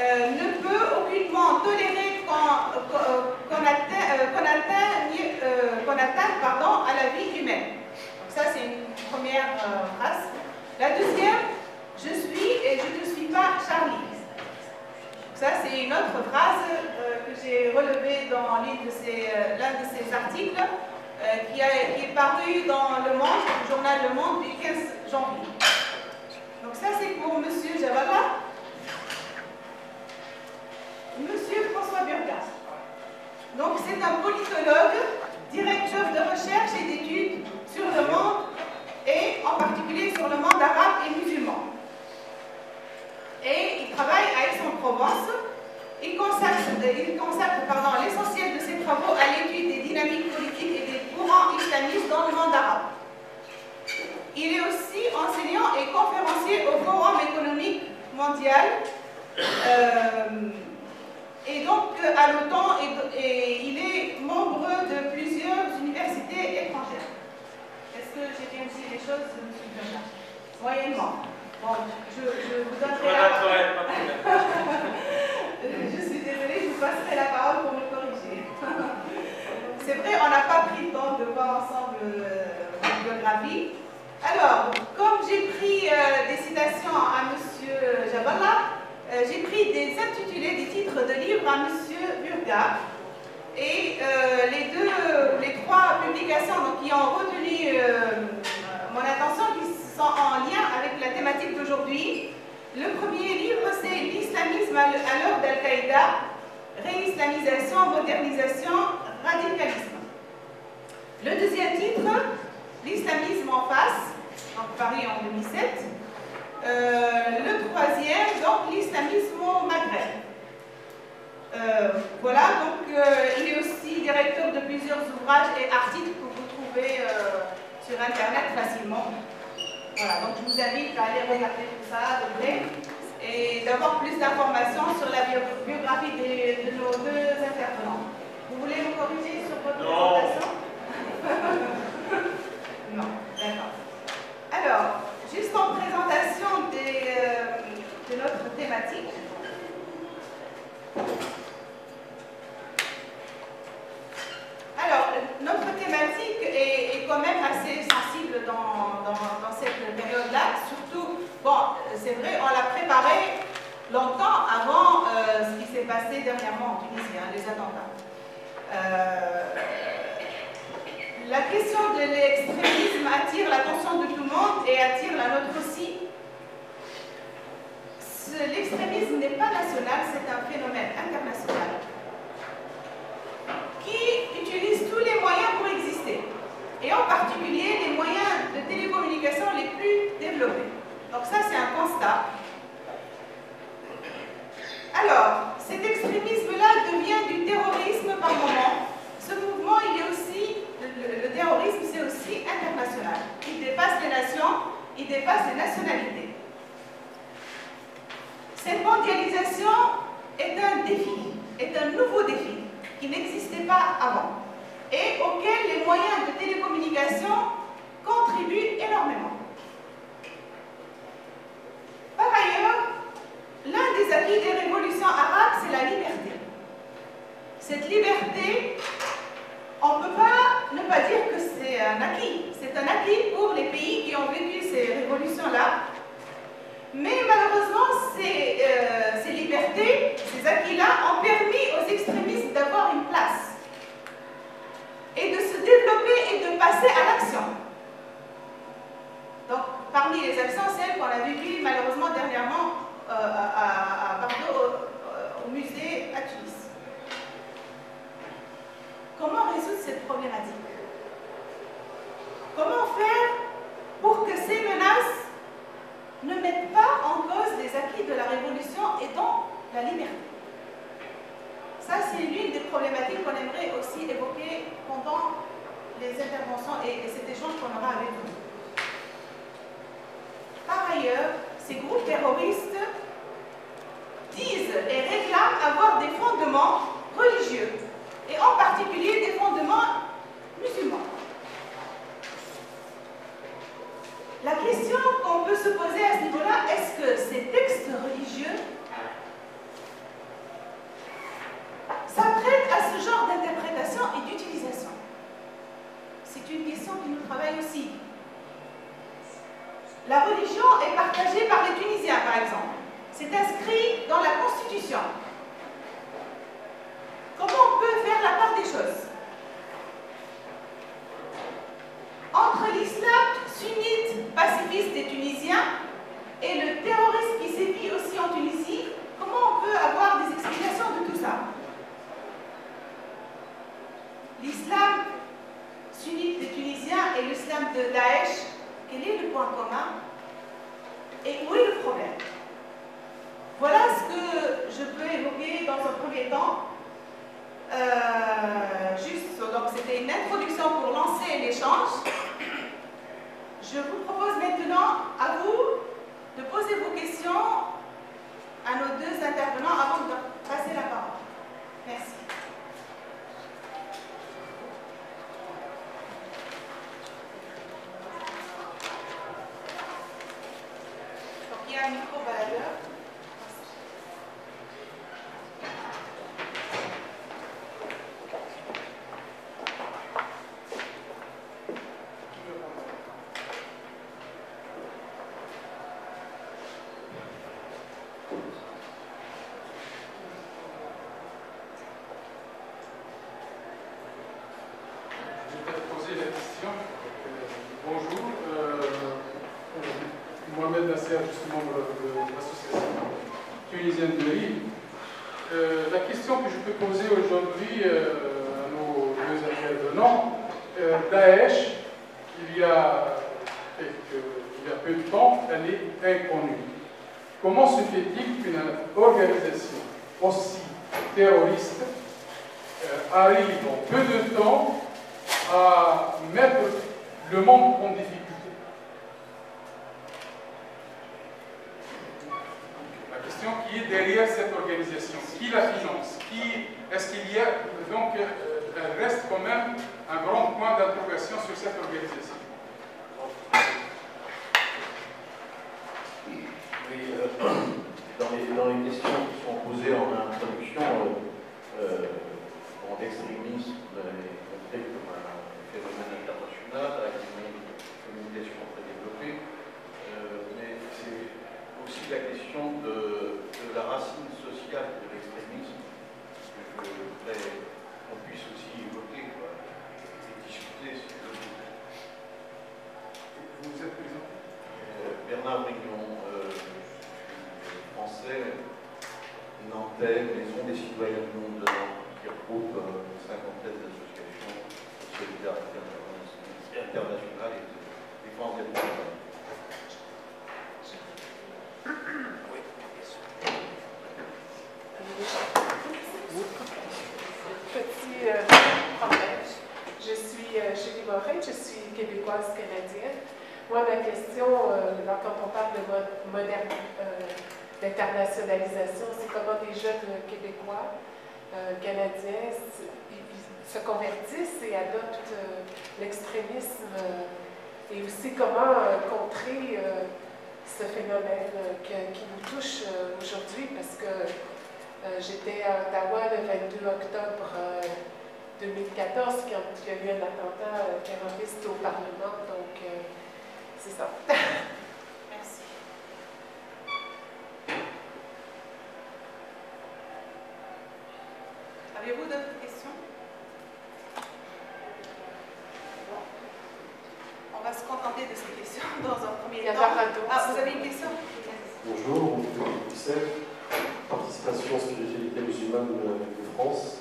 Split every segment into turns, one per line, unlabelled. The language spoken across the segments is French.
ne peut aucunement tolérer qu'on atteigne à la vie humaine. Donc ça, c'est une première phrase. La deuxième, je suis et je ne suis pas Charlie. Ça, c'est une autre phrase que j'ai relevée dans l'un de ces articles qui est paru dans Le Monde, le journal Le Monde du 15 janvier. Donc ça, c'est pour M. Jabala. Monsieur François Burgas. Donc c'est un politologue, directeur de recherche et d'études sur le monde et en particulier sur le monde arabe et musulman. Et il travaille à Aix-en-Provence. Il consacre l'essentiel de ses travaux à l'étude des dynamiques politiques et des courants islamistes dans le monde arabe. Il est aussi enseignant et conférencier au Forum économique mondial. Et donc, à l'OTAN, il est membre de plusieurs universités étrangères. Est-ce que j'ai bien dit les choses, M. Bernard? Moyennement. Bon, je vous donnerai la parole. Je suis désolée, je vous passerai la parole pour me corriger. C'est vrai, on n'a pas pris le temps de voir ensemble la biographie. Alors, comme j'ai pris des citations à M. Jabala, j'ai pris des intitulés, des titres de livres à M. Burgas. Et les trois publications qui ont retenu mon attention, qui sont en lien avec la thématique d'aujourd'hui. Le premier livre, c'est L'islamisme à l'heure d'Al-Qaïda, réislamisation, modernisation, radicalisme. Le deuxième titre, L'islamisme en face, donc paru en 2007. Le troisième, donc l'islamisme au Maghreb. Voilà, donc il est aussi directeur de plusieurs ouvrages et articles que vous trouvez sur Internet facilement. Voilà, donc je vous invite à aller regarder tout ça de près et d'avoir plus d'informations sur la biographie de nos deux intervenants. Vous voulez me corriger sur votre présentation? Non, d'accord. Alors, juste en présentation de notre thématique. Alors, notre thématique est quand même assez sensible dans cette période-là. Surtout, bon, c'est vrai, on l'a préparé longtemps avant ce qui s'est passé dernièrement en Tunisie, les attentats. La question de l'extrémisme attire l'attention de tout le monde et attire la nôtre aussi. L'extrémisme n'est pas national, c'est un phénomène international qui utilise tous les moyens pour exister, et en particulier les moyens de télécommunication les plus développés. Donc ça, c'est un constat. Alors, cet extrémisme-là devient du terrorisme par moment. Ce mouvement, il est aussi, le terrorisme, c'est aussi international. Il dépasse les nations, il dépasse les nationalités. Cette mondialisation est un défi, est un nouveau défi qui n'existait pas avant et auquel les moyens de télécommunication contribuent énormément. Par ailleurs, l'un des acquis des révolutions arabes, c'est la liberté. Cette liberté, on ne peut pas ne pas dire que c'est un acquis. C'est un acquis pour les pays qui ont vécu ces révolutions-là. Mais malheureusement, ces libertés, ces acquis-là, ont permis aux extrémistes d'avoir une place et de se développer et de passer à l'action. Donc, parmi les actions, celles qu'on a vécues malheureusement dernièrement à Bordeaux, au musée à Tunis. Comment résoudre cette problématique? Comment faire pour que ces menaces ne mettent pas en cause les acquis de la révolution et donc la liberté? Ça, c'est l'une des problématiques qu'on aimerait aussi évoquer pendant les interventions et cet échange qu'on aura avec vous. Par ailleurs, ces groupes terroristes disent et réclament avoir des fondements religieux, et en particulier des fondements musulmans. La question qu'on peut se poser à ce niveau-là, est-ce que ces textes religieux c'est une question qui nous travaille aussi. La religion est partagée par les Tunisiens, par exemple. C'est inscrit dans la Constitution. Comment on peut faire la part des choses? Entre l'islam sunnite pacifiste des Tunisiens et le terrorisme qui sévit aussi en Tunisie, comment on peut avoir des explications de tout ça? L'islam sunnite des Tunisiens et l'islam de Daesh, quel est le point commun? Et où est le problème? Voilà ce que je peux évoquer dans un premier temps. Donc c'était une introduction pour lancer l'échange. Je vous propose maintenant à vous de poser vos questions à nos deux intervenants avant de passer la parole. Merci. Donc il y a un micro baladeur.
Je suis membre de l'association tunisienne de Lille. La question que je peux poser aujourd'hui à nos deux intervenants, Daesh, il y a peu de temps, elle est inconnue. Comment se fait-il qu'une organisation aussi terroriste arrive en peu de temps à mettre le monde en difficulté? Qui est derrière cette organisation, qui la finance, est-ce qu'il y a, donc elle reste quand même un grand point d'interrogation sur cette organisation.
Oui, dans les questions qui sont posées en introduction, l'extrémisme est compris comme un phénomène international avec une communication très développée, mais c'est aussi la question de la racine sociale de l'extrémisme que je voudrais qu'on puisse aussi évoquer et discuter. Si
vous êtes présenté?
Bernard Brignon, je suis français, nantais, maison des citoyens du monde de Nantes, qui regroupe une cinquantaine d'associations de solidarité internationale et de défense des droits de l'homme.
Petit problème. Je suis Julie Morin, je suis québécoise canadienne. Moi, ma question, quand on parle d'internationalisation, c'est comment des jeunes Québécois, Canadiens, se convertissent et adoptent l'extrémisme et aussi comment contrer ce phénomène qui nous touche aujourd'hui, parce que j'étais à Ottawa le 22 octobre 2014, quand il y a eu un attentat terroriste au Parlement, donc c'est ça.
Merci. Avez-vous d'autres questions? Bon. On va se contenter de ces questions dans un premier temps. Ah, vous avez une question?
Bonjour, Youssef, participation spiritualité musulmane de France.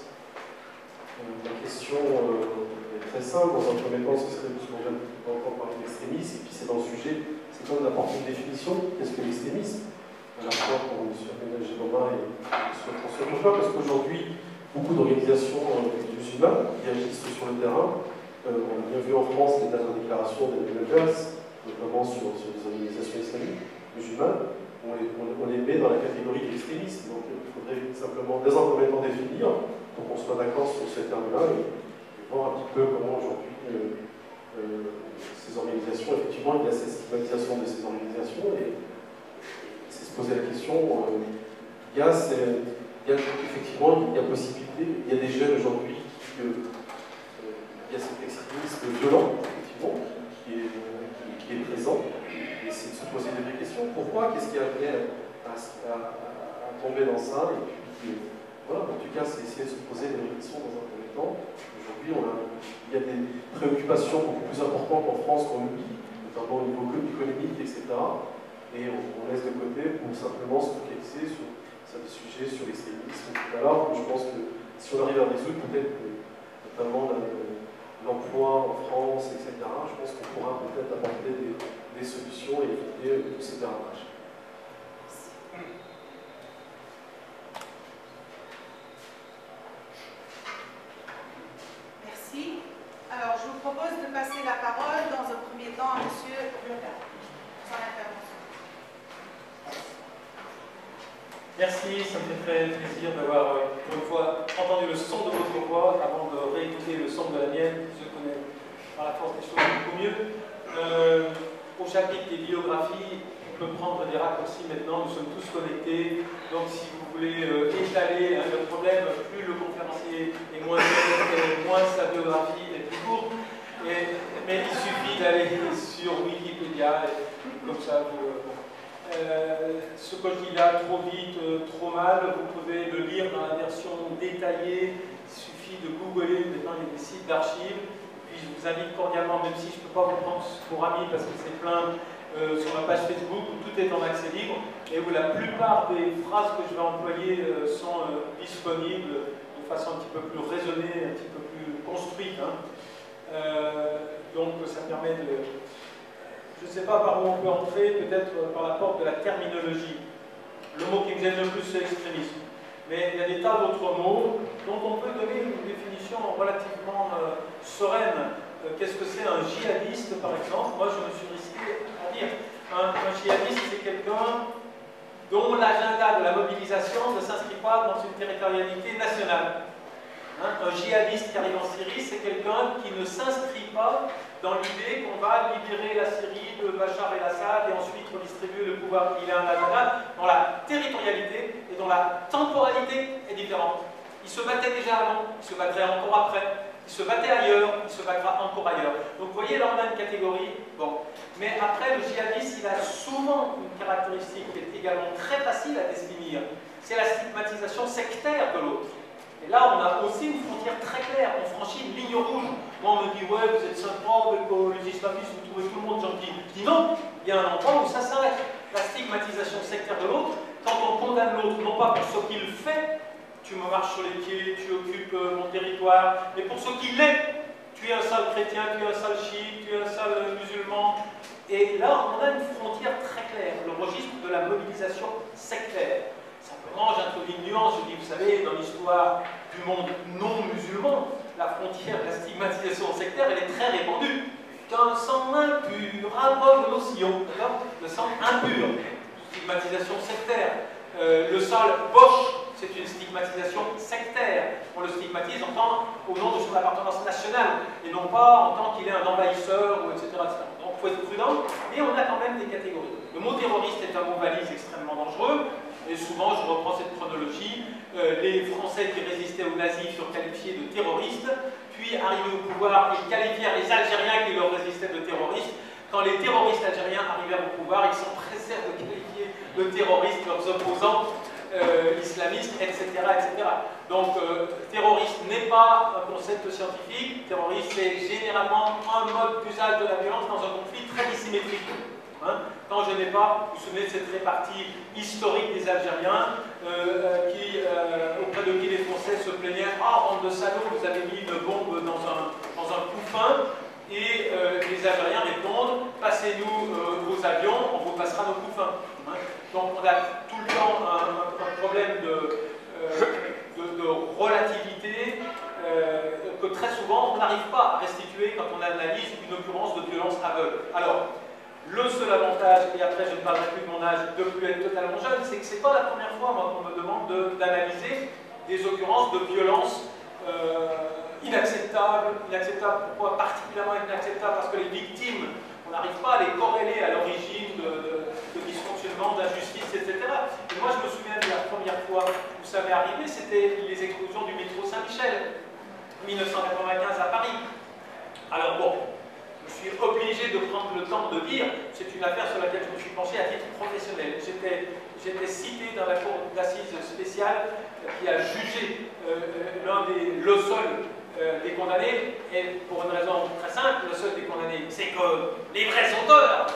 La question est très simple. Dans un premier temps, ce serait de entendre parler d'extrémisme, et puis c'est dans le sujet, c'est quand même d'apporter une définition. Qu'est-ce que l'extrémisme? À la fois pour M. Aménage Romain et M. François Bourgeois, parce qu'aujourd'hui, beaucoup d'organisations musulmanes qui agissent sur le terrain. On a bien vu en France les dernières déclarations des Médias, notamment sur des organisations islamiques musulmanes. On les met dans la catégorie de l'extrémisme. Donc il faudrait simplement, dès un premier temps, définir, pour qu'on soit d'accord sur ces termes-là, et voir un petit peu comment aujourd'hui ces organisations, effectivement, il y a cette stigmatisation de ces organisations, et c'est se poser la question, effectivement, il y a possibilité, il y a des jeunes aujourd'hui, il y a cet extrémisme violent, effectivement, qui est présent, et c'est de se poser des vraies questions. Pourquoi? Qu'est-ce qui a amené à tomber dans ça? Et puis, voilà, en tout cas, c'est essayer de se poser des vraies questions dans un premier temps. Aujourd'hui, il y a des préoccupations beaucoup plus importantes en France qu'on oublie, notamment au niveau économique, etc. Et on laisse de côté pour simplement se focaliser sur des sujets, sur l'extrémisme, etc. Alors, je pense que si on arrive à résoudre peut-être notamment l'emploi en France, etc., je pense qu'on pourra peut-être apporter des solutions et éviter tous ces dérapages.
Merci. Alors, je vous propose de passer la parole dans un premier temps à M. Burga, son intervention.
Merci, ça me fait très plaisir d'avoir pour une fois entendu le son de votre voix avant de réécouter le son de la mienne. Je connais par la force des choses beaucoup mieux. Au chapitre des biographies, on peut prendre des raccourcis maintenant, nous sommes tous connectés. Donc si vous voulez étaler le problème, plus le conférencier est moins connecté, moins sa biographie est plus courte. Mais il suffit d'aller sur Wikipédia et comme ça vous... ce que je dis là, trop vite, trop mal, vous pouvez le lire dans la version détaillée. Il suffit de googler, maintenant il y a des sites d'archives. Puis je vous invite cordialement, même si je ne peux pas vous prendre pour ami parce que c'est plein sur ma page Facebook où tout est en accès libre et où la plupart des phrases que je vais employer sont disponibles de façon un petit peu plus raisonnée, un petit peu plus construite. Hein. Donc ça permet de... Je ne sais pas par où on peut entrer, peut-être par la porte de la terminologie. Le mot qui me gêne le plus, c'est extrémisme. Mais il y a des tas d'autres mots dont on peut donner une définition relativement sereine. Qu'est-ce que c'est un djihadiste, par exemple? Moi, je me suis risqué à dire. Un djihadiste, c'est quelqu'un dont l'agenda de la mobilisation ne s'inscrit pas dans une territorialité nationale. Un djihadiste qui arrive en Syrie, c'est quelqu'un qui ne s'inscrit pas dans l'idée qu'on va libérer la Syrie de Bachar el-Assad et ensuite redistribuer le pouvoir. Il a un agenda dont la territorialité et dont la temporalité est différente. Il se battait déjà avant, il se battrait encore après, il se battait ailleurs, il se battra encore ailleurs. Donc vous voyez, là on a une catégorie. Bon. Mais après, le djihadiste, il a souvent une caractéristique qui est également très facile à définir. C'est la stigmatisation sectaire de l'autre. Et là, on a aussi une frontière très claire. On franchit une ligne rouge. Moi, on me dit, ouais, vous êtes sympa avec les islamistes, vous trouvez tout le monde gentil. Je dis non, il y a un endroit où ça s'arrête. La stigmatisation sectaire de l'autre, quand on condamne l'autre, non pas pour ce qu'il fait, tu me marches sur les pieds, tu occupes mon territoire, mais pour ce qu'il est. Tu es un sale chrétien, tu es un sale chiite, tu es un sale musulman. Et là, on a une frontière très claire, le registre de la mobilisation sectaire. Simplement, j'introduis une nuance, je dis, vous savez, dans l'histoire du monde non musulman, la frontière de la stigmatisation sectaire, elle est très répandue. D'un sang impur, ras-le-bol de nos sillons, le sang impur, stigmatisation sectaire. Le sale Bosch, c'est une stigmatisation sectaire. On le stigmatise au nom de son appartenance nationale, et non pas en tant qu'il est un envahisseur, etc., etc. Donc il faut être prudent, mais on a quand même des catégories. Le mot terroriste est un mot valise extrêmement dangereux. Et souvent, je reprends cette chronologie, les Français qui résistaient aux nazis furent qualifiés de terroristes, puis arrivés au pouvoir, ils qualifièrent les Algériens qui leur résistaient de terroristes. Quand les terroristes algériens arrivèrent au pouvoir, ils s'empressèrent de qualifier de terroristes leurs opposants islamistes, etc., etc. Donc, terroriste n'est pas un concept scientifique. Terroriste, c'est généralement un mode d'usage de la violence dans un conflit très dissymétrique. Quand je n'ai pas, vous vous souvenez de cette répartie historique des Algériens auprès de qui les Français se plaignaient, ah, bande de salauds, vous avez mis une bombe dans un couffin, et les Algériens répondent, passez-nous vos avions, on vous passera nos couffins. Donc on a tout le temps un problème de relativité que très souvent on n'arrive pas à restituer quand on analyse une occurrence de violence aveugle. Alors, le seul avantage, et après je ne parlerai plus de mon âge, de plus être totalement jeune, c'est que ce n'est pas la première fois qu'on me demande d'analyser des occurrences de violence inacceptables. Inacceptables, pourquoi particulièrement inacceptables? Parce que les victimes, on n'arrive pas à les corréler à l'origine de dysfonctionnement, d'injustice, etc. Et moi je me souviens de la première fois où ça m'est arrivé, c'était les explosions du métro Saint-Michel, 1995 à Paris. Alors bon, je suis obligé de prendre le temps de dire, c'est une affaire sur laquelle je me suis penché à titre professionnel. J'étais cité dans la cour d'assises spéciale qui a jugé le seul des condamnés, et pour une raison très simple, le seul des condamnés, c'est que les vrais auteurs,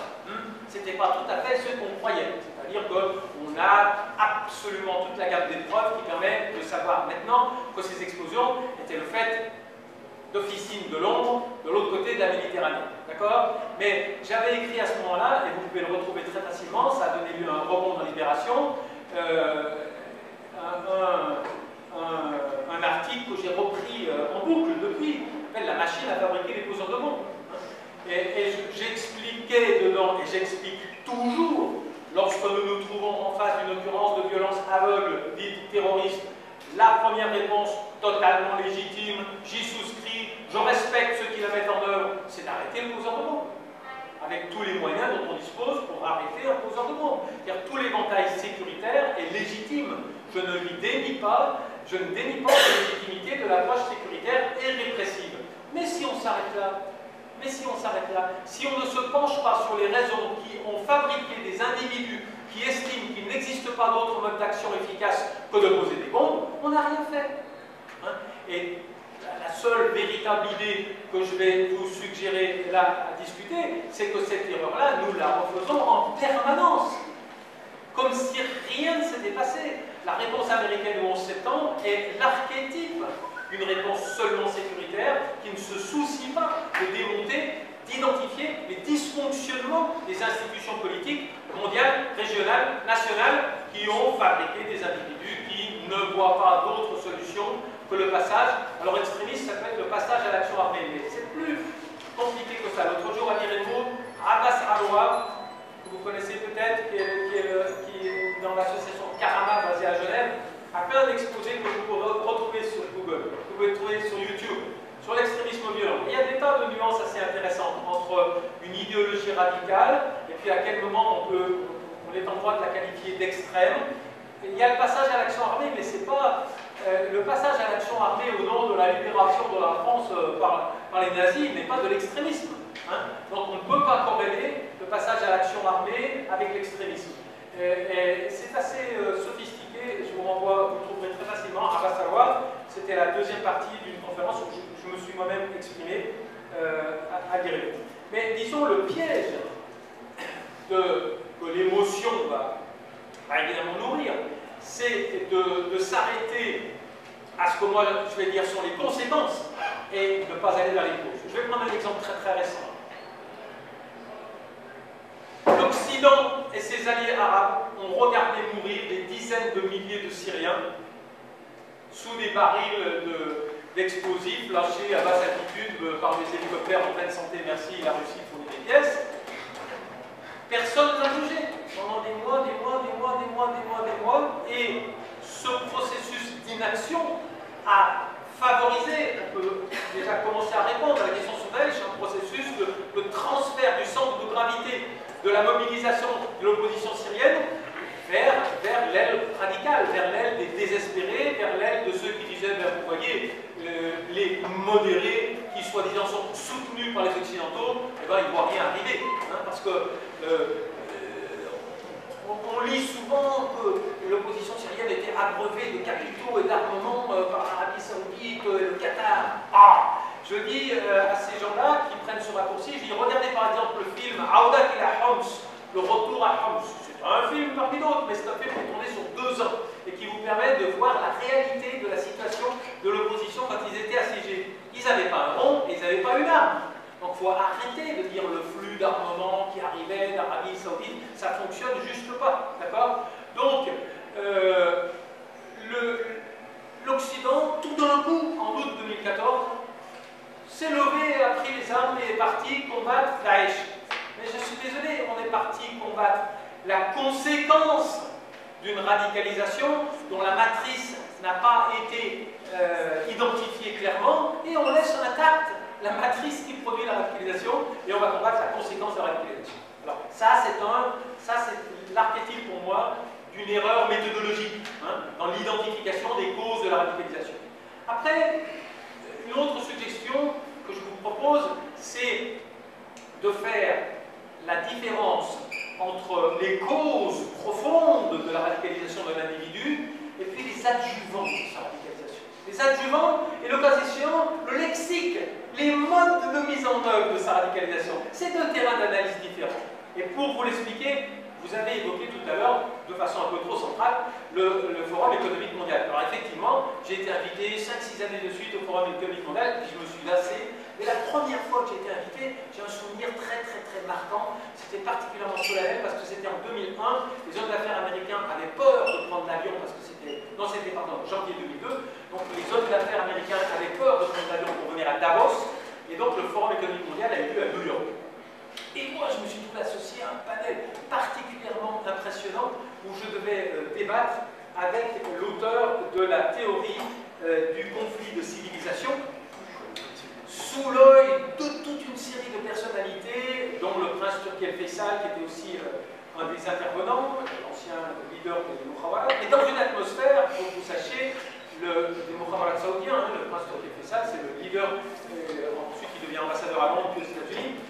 c'était pas tout à fait ce qu'on croyait. C'est-à-dire qu'on a absolument toute la gamme des preuves qui permet de savoir maintenant que ces explosions étaient le fait d'officines de l'ombre de l'autre côté de la Méditerranée. D'accord? Mais j'avais écrit à ce moment-là, et vous pouvez le retrouver très facilement, ça a donné lieu à un roman dans Libération, un article que j'ai repris en boucle depuis, qui s'appelle « La machine à fabriquer les poseurs de bombes ». Et j'expliquais dedans, et j'explique toujours, lorsque nous nous trouvons en face d'une occurrence de violence aveugle, dite terroriste, la première réponse totalement légitime, j'y souscris, je respecte ceux qui la mettent en œuvre, c'est d'arrêter le poseur de bombes. Avec tous les moyens dont on dispose pour arrêter un poseur de bombes. C'est-à-dire tout l'éventail sécuritaire est légitime. Je ne lui dénie pas, je ne dénie pas la légitimité de l'approche sécuritaire et répressive. Mais si on s'arrête là, si on ne se penche pas sur les raisons qui ont fabriqué des individus qui estiment qu'il n'existe pas d'autre mode d'action efficace que de poser des bombes, on n'a rien fait. Hein? Et la seule véritable idée que je vais vous suggérer là à discuter, c'est que cette erreur-là, nous la refaisons en permanence. Comme si rien ne s'était passé. La réponse américaine du 11 septembre est l'archétype d'une réponse seulement sécuritaire qui ne se soucie pas de démonter, d'identifier les dysfonctionnements des institutions politiques mondiales, régionales, nationales qui ont fabriqué des individus qui ne voient pas d'autre solution que le passage. Alors extrémiste, ça peut être le passage à l'action armée, mais c'est plus compliqué que ça. L'autre jour à Miremont, Abbas Aloua, que vous connaissez peut-être, qui est dans l'association Karama basée à Genève, a fait un exposé que vous pourrez retrouver sur Google, que vous pouvez trouver sur YouTube, sur l'extrémisme violent. Et il y a des tas de nuances assez intéressantes entre une idéologie radicale et puis à quel moment on est en droit de la qualifier d'extrême. Il y a le passage à l'action armée, mais c'est pas le passage à l'action armée au nom de la libération de la France par les nazis n'est pas de l'extrémisme. Hein. Donc on ne peut pas corréler le passage à l'action armée avec l'extrémisme. Et c'est assez sophistiqué, je vous renvoie, vous trouverez très facilement à Abbas Aloua. C'était la deuxième partie d'une conférence où je me suis moi-même exprimé à Guéret. Mais disons, le piège que l'émotion va évidemment nourrir, c'est de s'arrêter à ce que moi je vais dire sont les conséquences et ne pas aller vers les causes. Je vais prendre un exemple très très récent. L'Occident et ses alliés arabes ont regardé mourir des dizaines de milliers de Syriens sous des barils d'explosifs lâchés à basse altitude par des hélicoptères en pleine santé, merci, la Russie fournit des pièces. Personne n'a bougé pendant des mois, et ce processus d'inaction a favorisé, on peut déjà commencer à répondre à la question sur Daesh, un processus de transfert du centre de gravité de la mobilisation de l'opposition syrienne vers l'aile radicale, vers l'aile des désespérés, vers l'aile de ceux qui disaient, ben, vous voyez, les modérés qui soi-disant sont soutenus par les Occidentaux, eh ben, ils ne voient rien arriver. Hein, parce que on lit souvent que l'opposition syrienne était abreuvée de capitaux et d'armements par l'Arabie Saoudite et le Qatar. Ah, je dis à ces gens-là qui prennent ce raccourci, je dis regardez par exemple le film Aoudak ila Homs, le retour à Homs. C'est un film parmi d'autres, mais c'est un film qui est tourné sur 2 ans et qui vous permet de voir la réalité de la situation de l'opposition quand ils étaient assiégés. Ils n'avaient pas un rond et ils n'avaient pas une arme. Donc il faut arrêter de dire le flux d'armement qui arrivait d'Arabie Saoudite, ça ne fonctionne juste pas, d'accord? Donc, l'Occident, tout d'un coup, en août 2014, s'est levé, a pris les armes et est parti combattre Daesh. Mais je suis désolé, on est parti combattre la conséquence d'une radicalisation dont la matrice n'a pas été identifiée clairement, et on laisse intacte la matrice qui produit la radicalisation, et on va combattre la conséquence de la radicalisation. Alors, ça c'est l'archétype pour moi d'une erreur méthodologique hein, dans l'identification des causes de la radicalisation. Après, une autre suggestion que je vous propose, c'est de faire la différence entre les causes profondes de la radicalisation de l'individu et puis les adjuvants de sa radicalisation. Les adjuvants et le cas échéant, le lexique, les modes de mise en œuvre de sa radicalisation. C'est deux terrains d'analyse différents. Et pour vous l'expliquer, vous avez évoqué tout à l'heure, de façon un peu trop centrale, le Forum économique mondial. Alors effectivement, j'ai été invité 5-6 années de suite au Forum économique mondial, puis je me suis lassé. Mais la première fois que j'ai été invité, j'ai un souvenir très marquant. C'était particulièrement solennel parce que c'était en 2001. Les hommes d'affaires américains avaient peur de prendre l'avion parce que c'était... Non, c'était, pardon, janvier 2002. Donc les hommes d'affaires américains avaient peur de prendre l'avion pour venir à Davos. Et donc le Forum économique mondial a eu lieu à New York. Et moi, je me suis trouvé associé à un panel particulièrement impressionnant où je devais débattre avec l'auteur de la théorie du conflit de civilisation, sous l'œil de toute une série de personnalités, dont le prince Turki Faisal, qui était aussi un des intervenants, l'ancien leader des Mukhawarat, et dans une atmosphère, pour que vous sachiez, des Mukhawarat saoudiens, le prince Turki Faisal, c'est le leader, ensuite il devient ambassadeur à Londres puis aux États-Unis,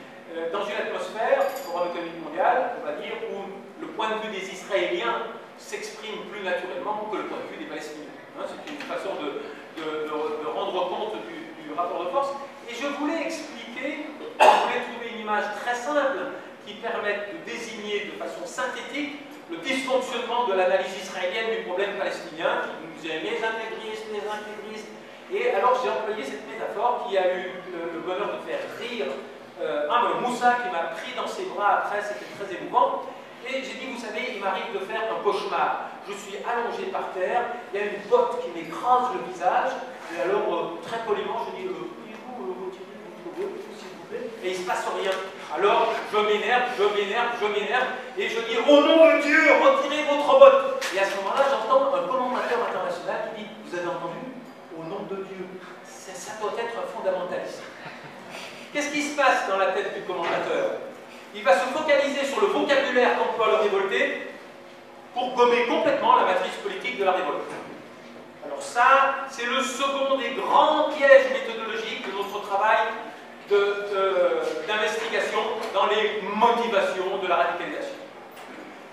dans une atmosphère, Forum économique mondial, on va dire, où le point de vue des Israéliens s'exprime plus naturellement que le point de vue des Palestiniens. C'est une façon de rendre compte du rapport de force. Et je voulais expliquer, je voulais trouver une image très simple qui permette de désigner de façon synthétique le dysfonctionnement de l'analyse israélienne du problème palestinien, qui nous disait les intégristes. Et alors j'ai employé cette métaphore qui a eu le bonheur de faire rire Moussa, qui m'a pris dans ses bras après, c'était très émouvant. Et j'ai dit, vous savez, il m'arrive de faire un cauchemar. Je suis allongé par terre, il y a une botte qui m'écrase le visage, et alors, très poliment, je dis, pouvez-vous retirer votre botte, s'il vous plaît? Et il ne se passe rien. Alors, je m'énerve, et je dis, au nom de Dieu, retirez votre botte. Et à ce moment-là, j'entends un commentateur international qui dit, vous avez entendu? Au nom de Dieu. Ça doit être un fondamentaliste. Qu'est-ce qui se passe dans la tête du commentateur? Il va se focaliser sur le vocabulaire qu'emploie le révolté pour gommer complètement la matrice politique de la révolte. Alors ça, c'est le second des grands pièges méthodologiques de notre travail d'investigation dans les motivations de la radicalisation.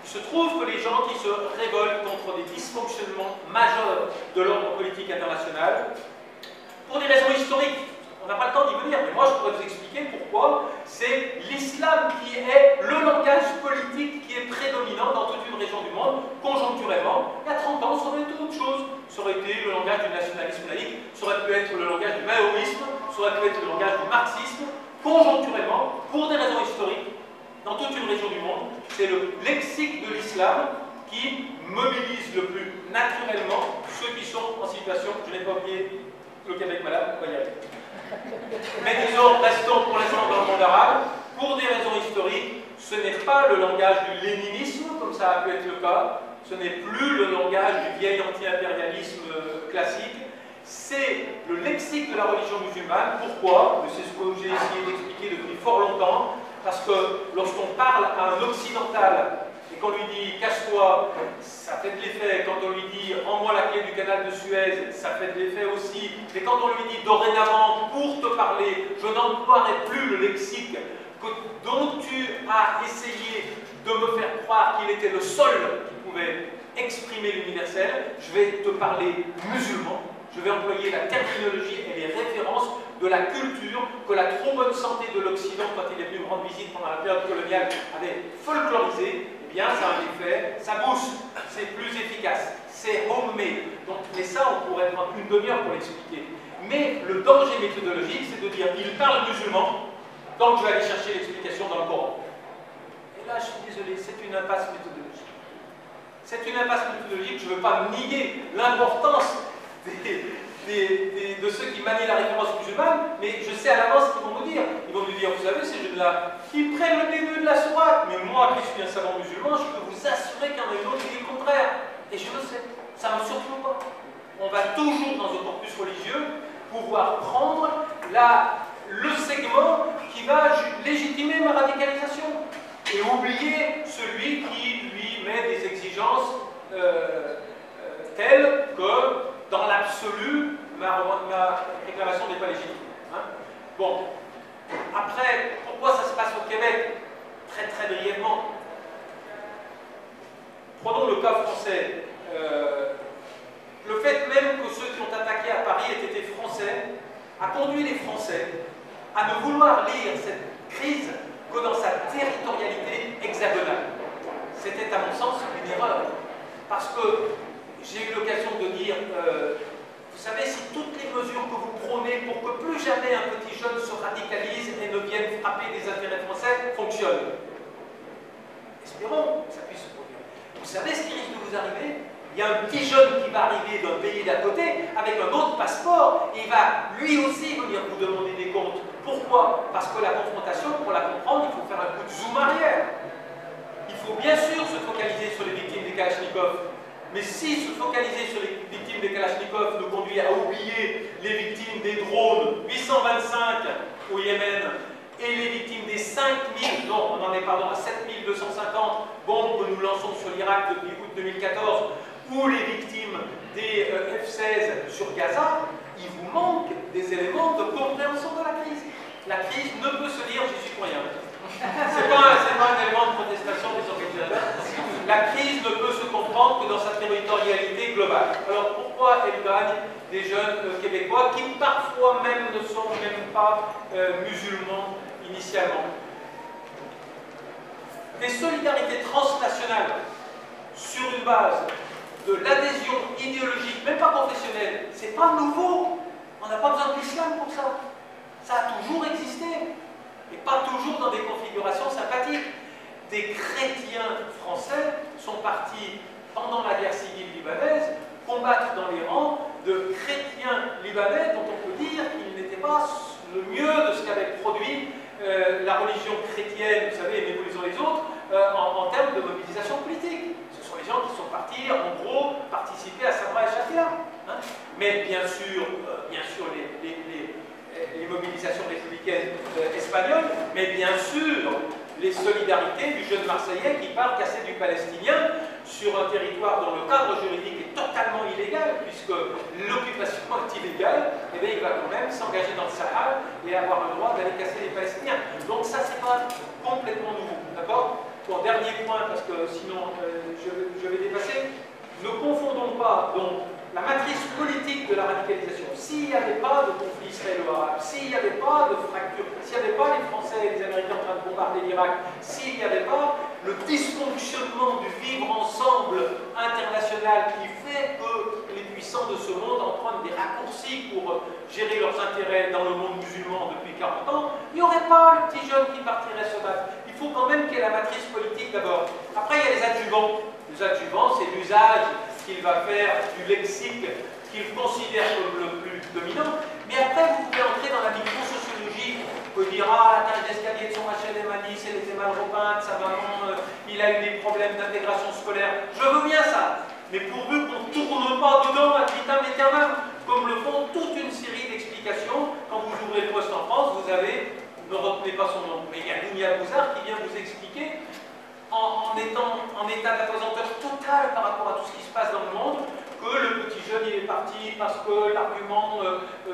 Il se trouve que les gens qui se révoltent contre des dysfonctionnements majeurs de l'ordre politique international, pour des raisons historiques, on n'a pas le temps d'y venir, mais moi je pourrais vous expliquer pourquoi c'est l'islam qui est le langage politique qui est prédominant dans toute une région du monde, conjoncturellement. Il y a 30 ans, ça aurait été autre chose. Ça aurait été le langage du nationalisme laïque, ça aurait pu être le langage du maoïsme, ça aurait pu être le langage du marxisme. Conjoncturellement, pour des raisons historiques, dans toute une région du monde, c'est le lexique de l'islam qui mobilise le plus naturellement ceux qui sont en situation, je n'ai pas oublié le Québec malade, on va y arriver. Mais disons, restons pour l'instant dans le monde arabe, pour des raisons historiques, ce n'est pas le langage du léninisme, comme ça a pu être le cas, ce n'est plus le langage du vieil anti-impérialisme classique, c'est le lexique de la religion musulmane. Pourquoi? C'est ce que j'ai essayé d'expliquer depuis fort longtemps, parce que lorsqu'on parle à un occidental et qu'on lui dit « cache-toi », ça fait de l'effet. Quand on lui dit « rends-moi la clé du canal de Suez », ça fait de l'effet aussi. Mais quand on lui dit « dorénavant, pour te parler, je n'emploierai plus le lexique dont tu as essayé de me faire croire qu'il était le seul qui pouvait exprimer l'universel, je vais te parler musulman, je vais employer la terminologie et les références de la culture que la trop bonne santé de l'Occident, quand il est venu me rendre visite pendant la période coloniale, avait folklorisé. Eh bien, ça a un effet, ça booste, c'est plus efficace, c'est homemade. Donc, mais ça, on pourrait prendre une demi-heure pour l'expliquer. Mais le danger méthodologique, c'est de dire, il parle musulman, donc je vais aller chercher l'explication dans le Coran. Et là, je suis désolé, c'est une impasse méthodologique. C'est une impasse méthodologique, je ne veux pas nier l'importance de ceux qui manient la référence musulmane, mais je sais à l'avance ce qu'ils vont nous dire. Ils vont nous dire, vous savez, ces jeunes-là, qui prennent le début de la sourate, mais moi qui suis un savant musulman, je peux vous assurer qu'il y en a une autre qui dit le contraire. Et je le sais, ça ne me surprend pas. On va toujours, dans un corpus religieux, pouvoir prendre le segment qui va légitimer ma radicalisation et oublier celui qui lui met des exigences telles que dans l'absolu, ma réclamation n'est pas légitime. Hein? Bon, Après, pourquoi ça se passe au Québec? Très très brièvement. Prenons le cas français. Le fait même que ceux qui ont attaqué à Paris aient été français a conduit les Français à ne vouloir lire cette crise que dans sa territorialité hexagonale. C'était à mon sens une erreur. Parce que j'ai eu l'occasion de dire, vous savez, si toutes les mesures que vous prônez pour que plus jamais un petit jeune se radicalise et ne vienne frapper des intérêts français fonctionnent. Espérons que ça puisse se produire. Vous savez ce qui risque de vous arriver? Il y a un petit jeune qui va arriver d'un pays d'à côté avec un autre passeport et il va lui aussi venir vous demander des comptes. Pourquoi? Parce que la confrontation, pour la comprendre, il faut faire un coup de zoom arrière. Il faut bien sûr se focaliser sur les victimes des Kalachnikov. Mais si se focaliser sur les victimes des Kalachnikov nous conduit à oublier les victimes des drones 825 au Yémen et les victimes des 5000, non, on en est pardon, à 7250 bombes que nous lançons sur l'Irak depuis août 2014, ou les victimes des F-16 sur Gaza, il vous manque des éléments de compréhension de la crise. La crise ne peut se dire « j'y suis pour rien ». Ce n'est pas un élément de protestation des organisateurs. La crise ne peut se comprendre que dans sa territorialité globale. Alors pourquoi elle gagne des jeunes Québécois qui parfois même ne sont même pas musulmans initialement? Des solidarités transnationales sur une base de l'adhésion idéologique, même pas confessionnelle, c'est pas nouveau. On n'a pas besoin de l'islam pour ça. Ça a toujours existé. Et pas toujours dans des configurations sympathiques. Des chrétiens français sont partis pendant la guerre civile libanaise combattre dans les rangs de chrétiens libanais dont on peut dire qu'ils n'étaient pas le mieux de ce qu'avait produit la religion chrétienne, vous savez, aimez-vous les uns les autres, en termes de mobilisation politique. Ce sont les gens qui sont partis, en gros, participer à Sabra et Chatia. Hein. Mais bien sûr les mobilisations républicaines espagnoles, mais bien sûr les solidarités du jeune Marseillais qui part casser du Palestinien sur un territoire dont le cadre juridique est totalement illégal, puisque l'occupation est illégale, et bien il va quand même s'engager dans le Sahara et avoir le droit d'aller casser les Palestiniens. Donc ça, c'est pas complètement nouveau, d'accord? Bon, dernier point, parce que sinon je vais dépasser. Ne confondons pas donc la matrice politique de la radicalisation. S'il n'y avait pas de conflit israélo-arabe, s'il n'y avait pas de fracture, s'il n'y avait pas les Français et les Américains en train de bombarder l'Irak, s'il n'y avait pas le dysfonctionnement du vivre ensemble international qui fait que les puissants de ce monde empruntent des raccourcis pour gérer leurs intérêts dans le monde musulman depuis 40 ans, il n'y aurait pas le petit jeune qui partirait se battre. Il faut quand même qu'il y ait la matrice politique d'abord. Après, il y a les adjuvants. Les adjuvants, c'est l'usage qu'il va faire du lexique qu'il considère comme le plus dominant. Mais après, vous pouvez entrer dans la micro-sociologie. Vous pouvez dire, ah, la cage d'escalier de son HLM à Nice, elle était mal repeinte, sa maman, il a eu des problèmes d'intégration scolaire. Je veux bien ça. Mais pourvu qu'on ne tourne pas dedans ad vitam aeternam, comme le font toute une série d'explications. Quand vous ouvrez le poste en France, vous avez, ne retenez pas son nom, mais il y a Dounia Bouzard qui vient vous expliquer en étant en état d'apesanteur total par rapport à tout ce qui se passe dans le monde, que le petit jeune il est parti parce que l'argument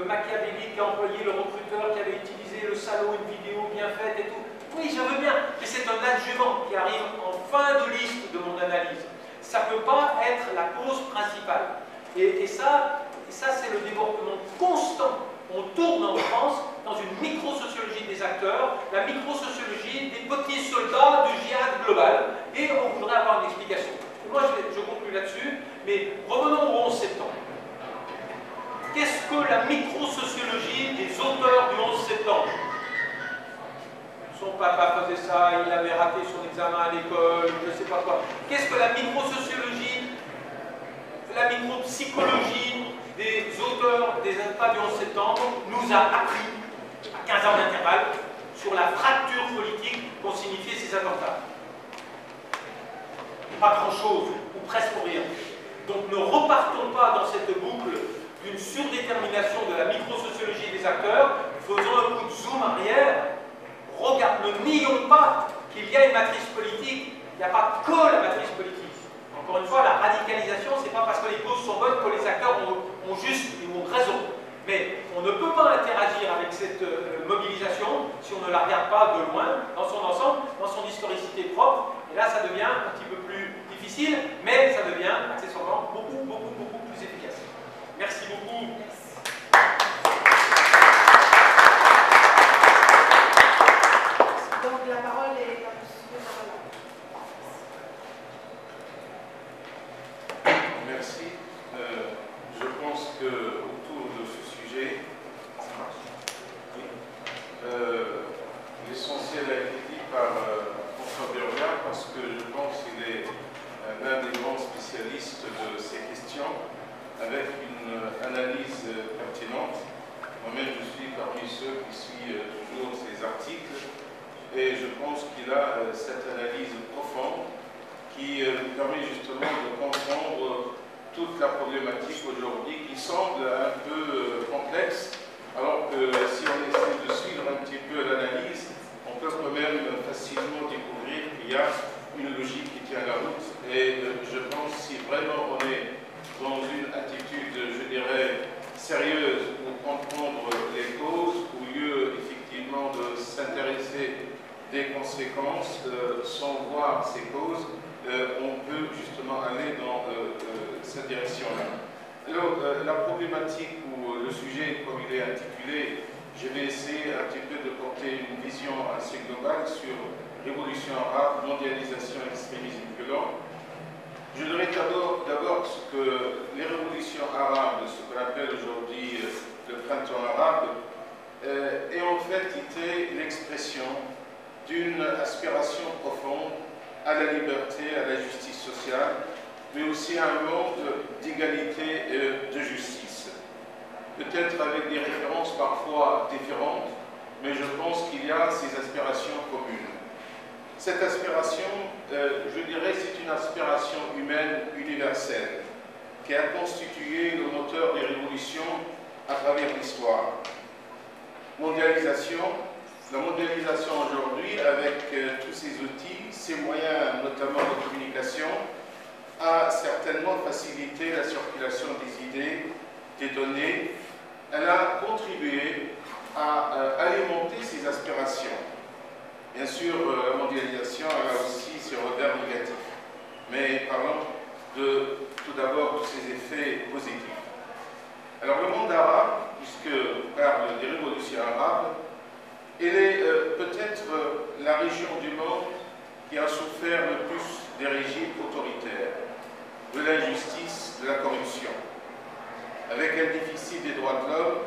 machiavélique qu'a employé le recruteur qui avait utilisé le salaud, une vidéo bien faite et tout. Oui, je veux bien, mais c'est un adjuvant qui arrive en fin de liste de mon analyse. Ça ne peut pas être la cause principale. Et ça c'est le débordement constant. On tourne en France dans une micro-sociologie des acteurs, la micro-sociologie des petits soldats du djihad global, et on voudrait avoir une explication. Moi, je conclue là-dessus, mais revenons au 11 septembre. Qu'est-ce que la micro-sociologie des auteurs du 11 septembre? Son papa faisait ça, il avait raté son examen à l'école, je ne sais pas quoi. Qu'est-ce que la micro-sociologie, la micro-psychologie des auteurs des attentats du 11 septembre nous a appris, à 15 ans d'intervalle, sur la fracture politique qu'ont signifié ces attentats? Pas grand-chose, ou presque rien. Donc ne repartons pas dans cette boucle d'une surdétermination de la micro-sociologie des acteurs, faisons un coup de zoom arrière, ne nions pas qu'il y a une matrice politique, il n'y a pas que la matrice politique. Encore une fois, la radicalisation, ce n'est pas parce que les causes sont bonnes que les acteurs ont juste ou ont raison. Mais on ne peut pas interagir avec cette mobilisation si on ne la regarde pas de loin, dans son ensemble, dans son historicité propre. Et là, ça devient un petit peu plus difficile, mais ça devient accessoirement beaucoup plus efficace. Merci beaucoup.
Donc la parole est à M. Nicolas.
Merci. Je pense que autour de ce sujet, oui, l'essentiel a été dit par François Berger, parce que je pense qu'il est l'un des grands spécialistes de ces questions, avec une analyse pertinente. Moi-même, je suis parmi ceux qui suivent toujours ces articles, et je pense qu'il a cette analyse profonde qui nous permet justement de comprendre toute la problématique aujourd'hui qui semble un peu complexe, alors que si on essaie de suivre un petit peu l'analyse, on peut quand même facilement découvrir qu'il y a une logique qui tient la route. Et je pense que si vraiment on est dans une attitude, je dirais, sérieuse pour comprendre les causes, au lieu effectivement de s'intéresser des conséquences sans voir ces causes, on peut justement aller dans cette direction-là. Alors, la problématique ou le sujet, comme il est intitulé, je vais essayer un petit peu de porter une vision assez globale sur révolution arabe, mondialisation, extrémisme violent. Je dirais d'abord que les révolutions arabes, ce qu'on appelle aujourd'hui le printemps arabe, est en fait été l'expression d'une aspiration profonde à la liberté, à la justice sociale, mais aussi à un monde d'égalité et de justice. Peut-être avec des références parfois différentes, mais je pense qu'il y a ces aspirations communes. Cette aspiration, je dirais, c'est une aspiration humaine universelle qui a constitué le moteur des révolutions à travers l'histoire. Mondialisation, la mondialisation aujourd'hui, avec tous ses outils, ses moyens notamment de communication, a certainement facilité la circulation des idées, des données. Elle a contribué à alimenter ces aspirations. Bien sûr, la mondialisation a aussi ses revers négatifs. Mais parlons tout d'abord de ses effets positifs. Alors le monde arabe, puisqu'on parle des révolutions arabes, elle est peut-être la région du monde qui a souffert le plus des régimes autoritaires, de l'injustice, de la corruption, avec un déficit des droits de l'homme,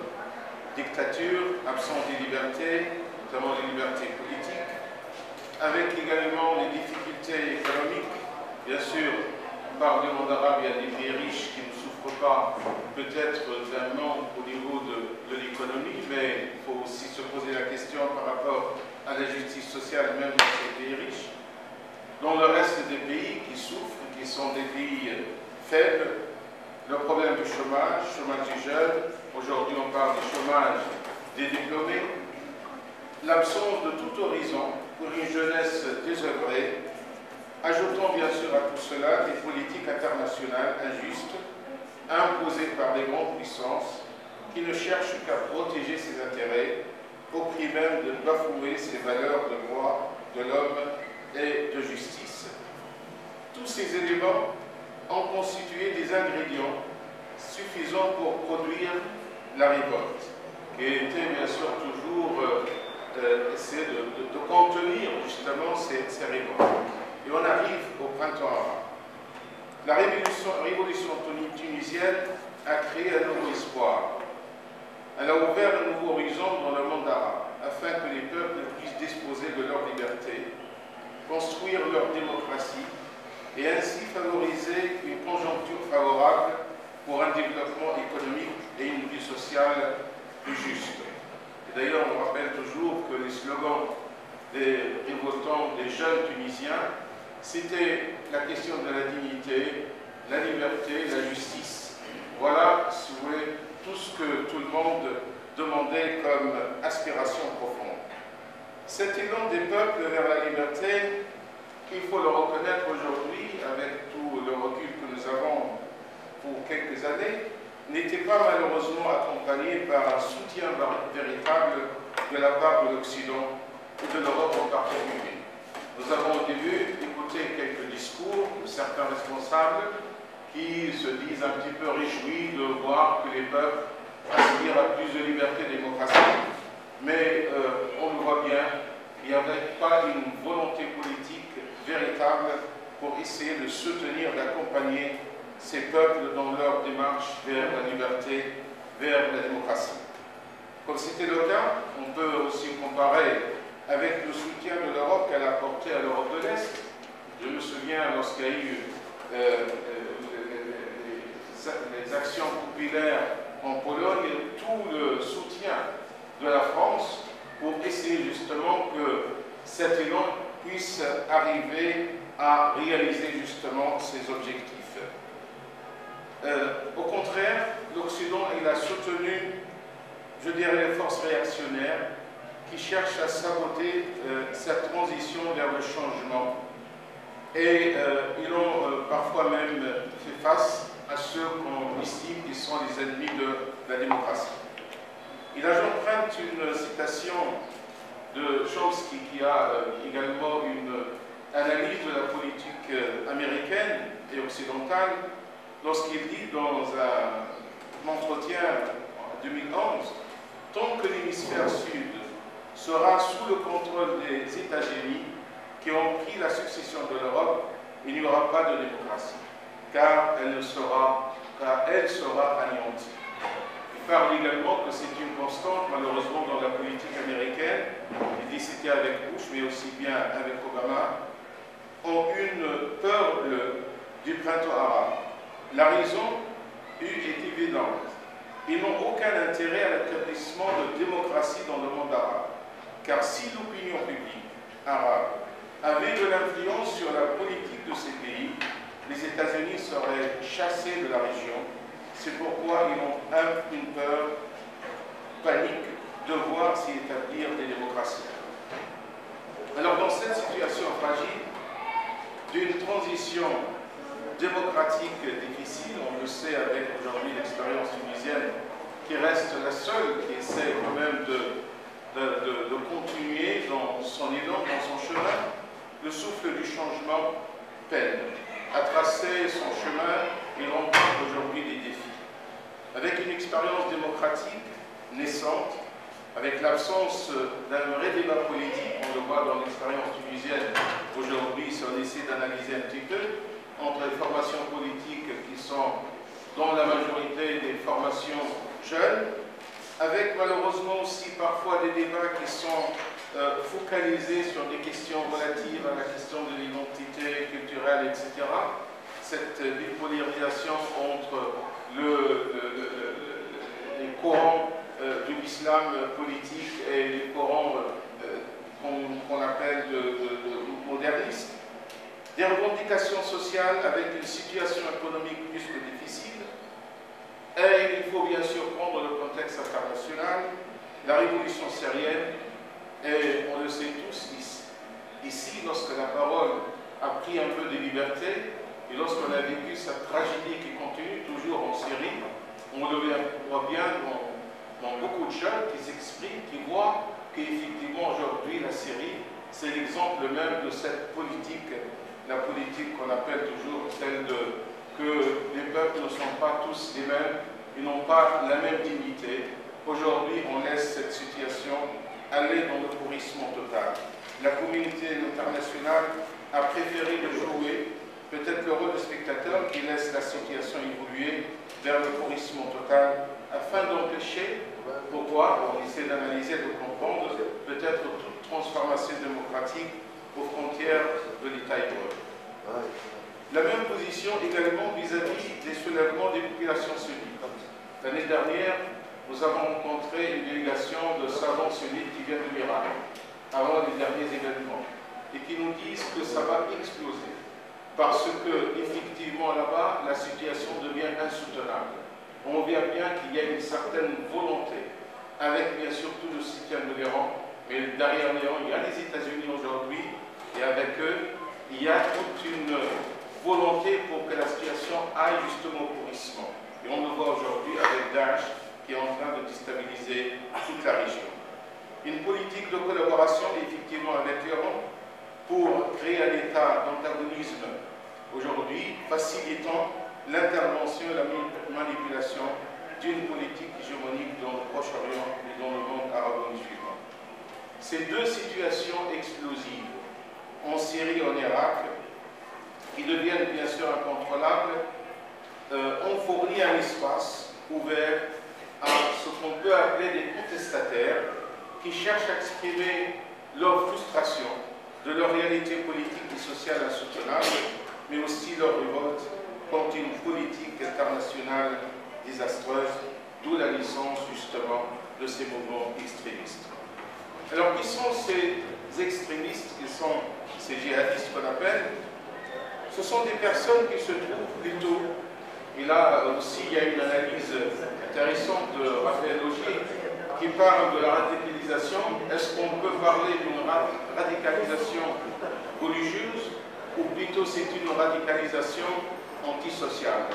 dictature, absence des libertés, notamment les libertés politiques, avec également les difficultés économiques. Bien sûr, on parle du monde arabe, il y a des pays riches qui ne souffrent pas peut-être d'un manque au niveau de l'économie, mais il faut aussi se poser la question par rapport à la justice sociale même dans ces pays riches. Dans le reste des pays qui souffrent, qui sont des pays faibles, le problème du chômage des jeunes, aujourd'hui on parle du chômage des diplômés, l'absence de tout horizon pour une jeunesse désœuvrée, ajoutant bien sûr à tout cela des politiques internationales injustes, imposées par les grandes puissances, qui ne cherchent qu'à protéger ses intérêts, au prix même de bafouer ses valeurs de droit de l'homme et de justice. Tous ces éléments ont constitué des ingrédients suffisants pour produire la révolte, qui était bien sûr toujours essayer de contenir justement ces révoltes. Et on arrive au printemps arabe. La révolution tunisienne a créé un nouveau espoir. Elle a ouvert un nouveau horizon dans le monde arabe, afin que les peuples puissent disposer de leur liberté, construire leur démocratie et ainsi favoriser une conjoncture favorable pour un développement économique et une vie sociale plus juste. Et d'ailleurs, on rappelle toujours que les slogans des révoltants, des jeunes Tunisiens, c'était la question de la dignité, la liberté, la justice. Voilà, si vous voulez, tout ce que tout le monde demandait comme aspiration profonde. Cet élan des peuples vers la liberté, il faut le reconnaître aujourd'hui, avec tout le recul que nous avons pour quelques années, n'était pas malheureusement accompagné par un soutien véritable de la part de l'Occident et de l'Europe en particulier. Nous avons au début écouté quelques discours de certains responsables qui se disent un petit peu réjouis de voir que les peuples aspirent à plus de liberté et de démocratie, mais on le voit bien, il n'y avait pas une volonté politique véritable pour essayer de soutenir, d'accompagner ces peuples dans leur démarche vers la liberté, vers la démocratie. Comme c'était le cas, on peut aussi comparer avec le soutien de l'Europe qu'elle a apporté à l'Europe de l'Est. Je me souviens lorsqu'il y a eu les actions populaires en Pologne, tout le soutien de la France pour essayer justement que cet élan puisse arriver à réaliser justement ses objectifs. Au contraire, l'Occident, il a soutenu, je dirais, les forces réactionnaires qui cherchent à saboter cette transition vers le changement. Et ils ont parfois même fait face à ceux qu'on estime qui sont les ennemis de la démocratie. Et là, j'emprunte une citation de Chomsky qui a également une analyse de la politique américaine et occidentale lorsqu'il dit dans un entretien en 2011 « Tant que l'hémisphère sud sera sous le contrôle des États-Unis qui ont pris la succession de l'Europe, il n'y aura pas de démocratie, car elle sera anéantie. » Il parle également que c'est une constante, malheureusement, dans la politique américaine. Il dit c'était avec Bush, mais aussi bien avec Obama, ont une peur du printemps arabe. La raison est évidente. Ils n'ont aucun intérêt à l'établissement de démocratie dans le monde arabe. Car si l'opinion publique arabe avait de l'influence sur la politique de ces pays, les États-Unis seraient chassés de la région. C'est pourquoi ils ont une peur panique de voir s'y établir des démocraties. Alors dans cette situation fragile, d'une transition démocratique difficile, on le sait avec aujourd'hui l'expérience tunisienne, qui reste la seule qui essaie quand même de continuer dans son élan, dans son chemin, le souffle du changement peine à tracer son chemin et rencontre aujourd'hui des défis. Avec une expérience démocratique naissante, avec l'absence d'un vrai débat politique, on le voit dans l'expérience tunisienne aujourd'hui, si on essaie d'analyser un petit peu, entre les formations politiques qui sont dans la majorité des formations jeunes, avec malheureusement aussi parfois des débats qui sont focalisés sur des questions relatives à la question de l'identité culturelle, etc. Cette bipolarisation entre les courants de l'islam politique et les courants qu'on appelle de modernistes, des revendications sociales avec une situation économique plus que difficile, et il faut bien sûr prendre le contexte international, la révolution syrienne, et on le sait tous ici, lorsque la parole a pris un peu de liberté, et lorsqu'on a vécu cette tragédie qui continue toujours en Syrie, on le voit bien dans beaucoup de jeunes qui s'expriment, qui voient qu'effectivement aujourd'hui la Syrie, c'est l'exemple même de cette politique, la politique qu'on appelle toujours celle que les peuples ne sont pas tous les mêmes, ils n'ont pas la même dignité. Aujourd'hui, on laisse cette situation aller dans le pourrissement total. La communauté internationale a préféré de jouer peut-être le rôle de spectateur qui laisse la situation évoluer vers le pourrissement total afin d'empêcher, pourquoi, on essaie d'analyser, de comprendre, peut-être toute transformation démocratique aux frontières de l'État hébreu. La même position également vis-à-vis des soulèvements des populations sunnites. L'année dernière, nous avons rencontré une délégation de savants sunnites qui viennent de l'Irak, avant les derniers événements, et qui nous disent que ça va exploser. Parce que, effectivement, là-bas, la situation devient insoutenable. On voit bien qu'il y a une certaine volonté, avec bien sûr tout le soutien de l'Iran, mais derrière l'Iran, il y a les États-Unis aujourd'hui, et avec eux, il y a toute une volonté pour que la situation aille justement au pourrissement. Et on le voit aujourd'hui déstabiliser toute la région. Une politique de collaboration effectivement avec l'Iran pour créer un état d'antagonisme aujourd'hui, facilitant l'intervention et la manipulation d'une politique hégémonique dans le Proche-Orient et dans le monde arabo-musulman. Ces deux situations explosives, en Syrie et en Irak, qui deviennent bien sûr incontrôlables, ont fourni un espace ouvert à ce qu'on peut appeler des contestataires qui cherchent à exprimer leur frustration de leur réalité politique et sociale insoutenable, mais aussi leur révolte contre une politique internationale désastreuse, d'où la licence justement de ces mouvements extrémistes. Alors qui sont ces extrémistes, qui sont ces djihadistes qu'on appelle? Ce sont des personnes qui se trouvent plutôt, et là aussi il y a une analyse intéressante de Raphaël Augier qui parle de la radicalisation. Est-ce qu'on peut parler d'une radicalisation religieuse ou plutôt c'est une radicalisation antisociale?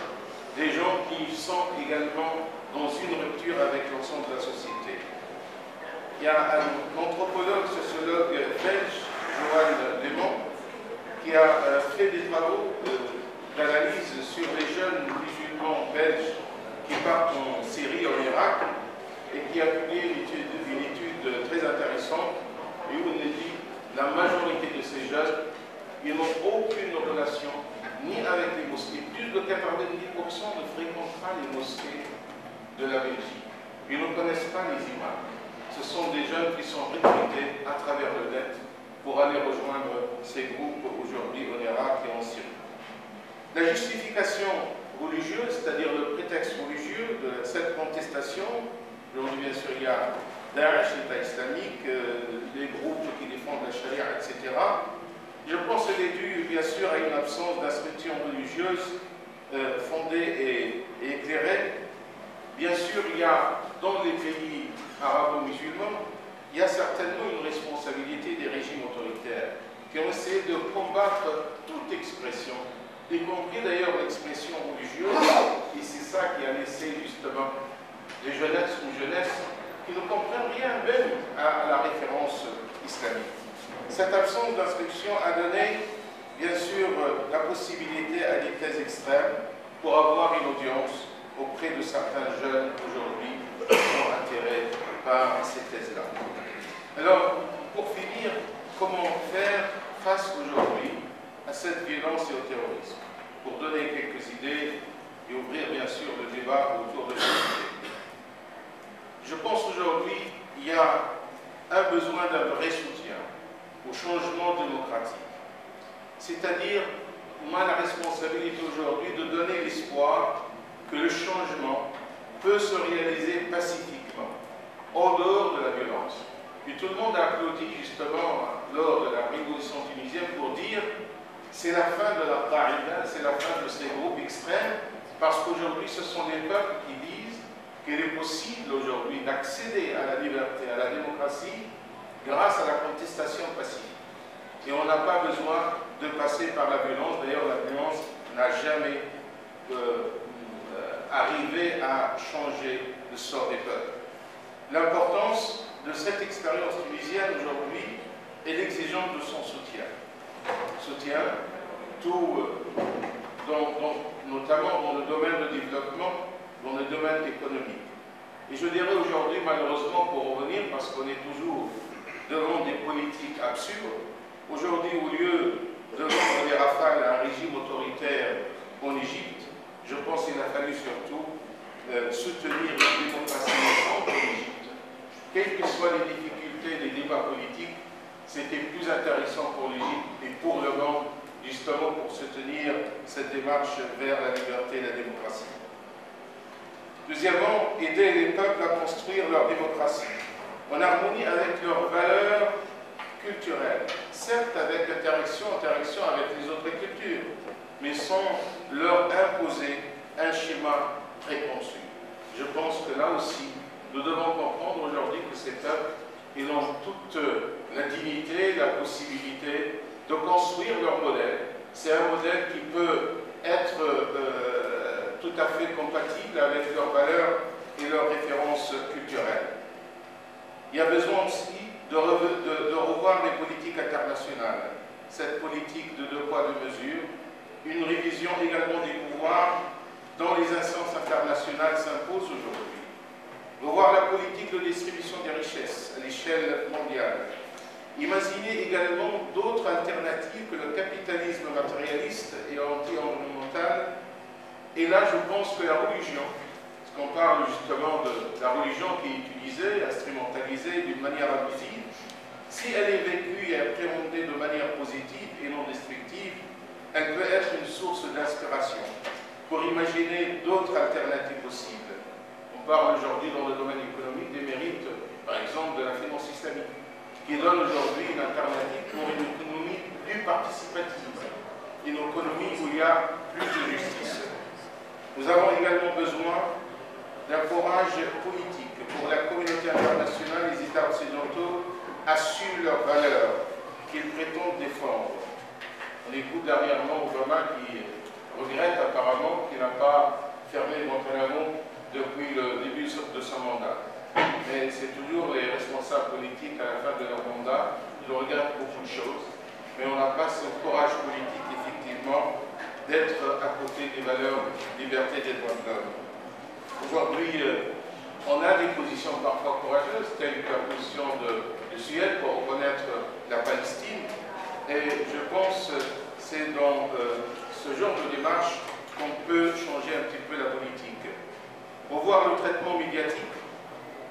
Des gens qui sont également dans une rupture avec l'ensemble de la société. Il y a un anthropologue, sociologue belge, Johan Lemont, qui a fait des travaux d'analyse sur les jeunes musulmans belges qui partent en Syrie, en Irak, et qui a publié une étude très intéressante, et où on dit que la majorité de ces jeunes, ils n'ont aucune relation ni avec les mosquées. Plus de 90% ne fréquentent pas les mosquées de la Belgique. Ils ne connaissent pas les imams. Ce sont des jeunes qui sont recrutés à travers le net pour aller rejoindre ces groupes aujourd'hui en Irak et en Syrie. La justification religieuse, c'est-à-dire le prétexte religieux de cette contestation, aujourd'hui bien sûr il y a Daesh, l'État islamique, les groupes qui défendent la charia, etc. Je pense qu'elle est due bien sûr à une absence d'instruction religieuse fondée et éclairée. Bien sûr, il y a dans les pays arabo-musulmans, il y a certainement une responsabilité des régimes autoritaires qui ont essayé de combattre toute expression, y compris d'ailleurs l'expression religieuse, et c'est ça qui a laissé justement les jeunesses ou jeunesses qui ne comprennent rien même à la référence islamique. Cette absence d'instruction a donné, bien sûr, la possibilité à des thèses extrêmes pour avoir une audience auprès de certains jeunes aujourd'hui qui sont attirés par ces thèses-là. Alors, pour finir, comment faire face aujourd'hui à cette violence et au terrorisme? Pour donner quelques idées et ouvrir, bien sûr, le débat autour de ces idées. Je pense qu'aujourd'hui, il y a un besoin d'un vrai soutien au changement démocratique. C'est-à-dire, on a la responsabilité aujourd'hui de donner l'espoir que le changement peut se réaliser pacifiquement, en dehors de la violence. Et tout le monde a applaudi justement lors de la révolution tunisienne pour dire c'est la fin de la Qaïda, c'est la fin de ces groupes extrêmes, parce qu'aujourd'hui ce sont les peuples qui disent qu'il est possible aujourd'hui d'accéder à la liberté, à la démocratie, grâce à la contestation pacifique. Et on n'a pas besoin de passer par la violence. D'ailleurs, la violence n'a jamais arrivé à changer le sort des peuples. L'importance de cette expérience tunisienne aujourd'hui est l'exigence de son soutien. Soutien, notamment dans le domaine de développement, dans le domaine économique. Et je dirais aujourd'hui, malheureusement, pour revenir, parce qu'on est toujours devant des politiques absurdes, aujourd'hui, au lieu de vendre des rafales à un régime autoritaire en Égypte, je pense qu'il a fallu surtout soutenir la démocratie naissante en Égypte. Quelles que soient les difficultés des débats politiques, c'était plus intéressant pour l'Égypte et pour le monde, justement pour soutenir cette démarche vers la liberté et la démocratie. Deuxièmement, aider les peuples à construire leur démocratie, en harmonie avec leurs valeurs culturelles, certes avec interaction avec les autres cultures, mais sans leur imposer un schéma préconçu. Je pense que là aussi, nous devons comprendre aujourd'hui que ces peuples, ils ont toute la dignité, la possibilité de construire leur modèle. C'est un modèle qui peut être tout à fait compatible avec leurs valeurs et leurs références culturelles. Il y a besoin aussi de revoir les politiques internationales, cette politique de deux poids, deux mesures, une révision également des pouvoirs dont les instances internationales s'imposent aujourd'hui. Revoir la politique de distribution des richesses à l'échelle mondiale. Imaginer également d'autres alternatives que le capitalisme matérialiste et anti-environnemental. Et là, je pense que la religion, parce qu'on parle justement de la religion qui est utilisée, instrumentalisée d'une manière abusive, si elle est vécue et appréhendée de manière positive et non destructive, elle peut être une source d'inspiration pour imaginer d'autres alternatives possibles. On parle aujourd'hui dans le domaine économique des mérites, par exemple, de la finance islamique, qui donne aujourd'hui une alternative pour une économie plus participative, une économie où il y a plus de justice. Nous avons également besoin d'un courage politique pour la communauté internationale. Les États occidentaux assument leurs valeurs qu'ils prétendent défendre. On écoute dernièrement Obama qui regrette apparemment qu'il n'a pas fermé Guantanamo depuis le début de son mandat. Mais c'est toujours les responsables politiques à la fin de leur mandat, ils regrettent beaucoup de choses, mais on n'a pas ce courage politique, effectivement, d'être à côté des valeurs liberté des droits de l'homme. Aujourd'hui, on a des positions parfois courageuses, telles que la position de Suède pour reconnaître la Palestine, et je pense que c'est dans ce genre de démarche qu'on peut changer un petit peu la politique. Revoir le traitement médiatique,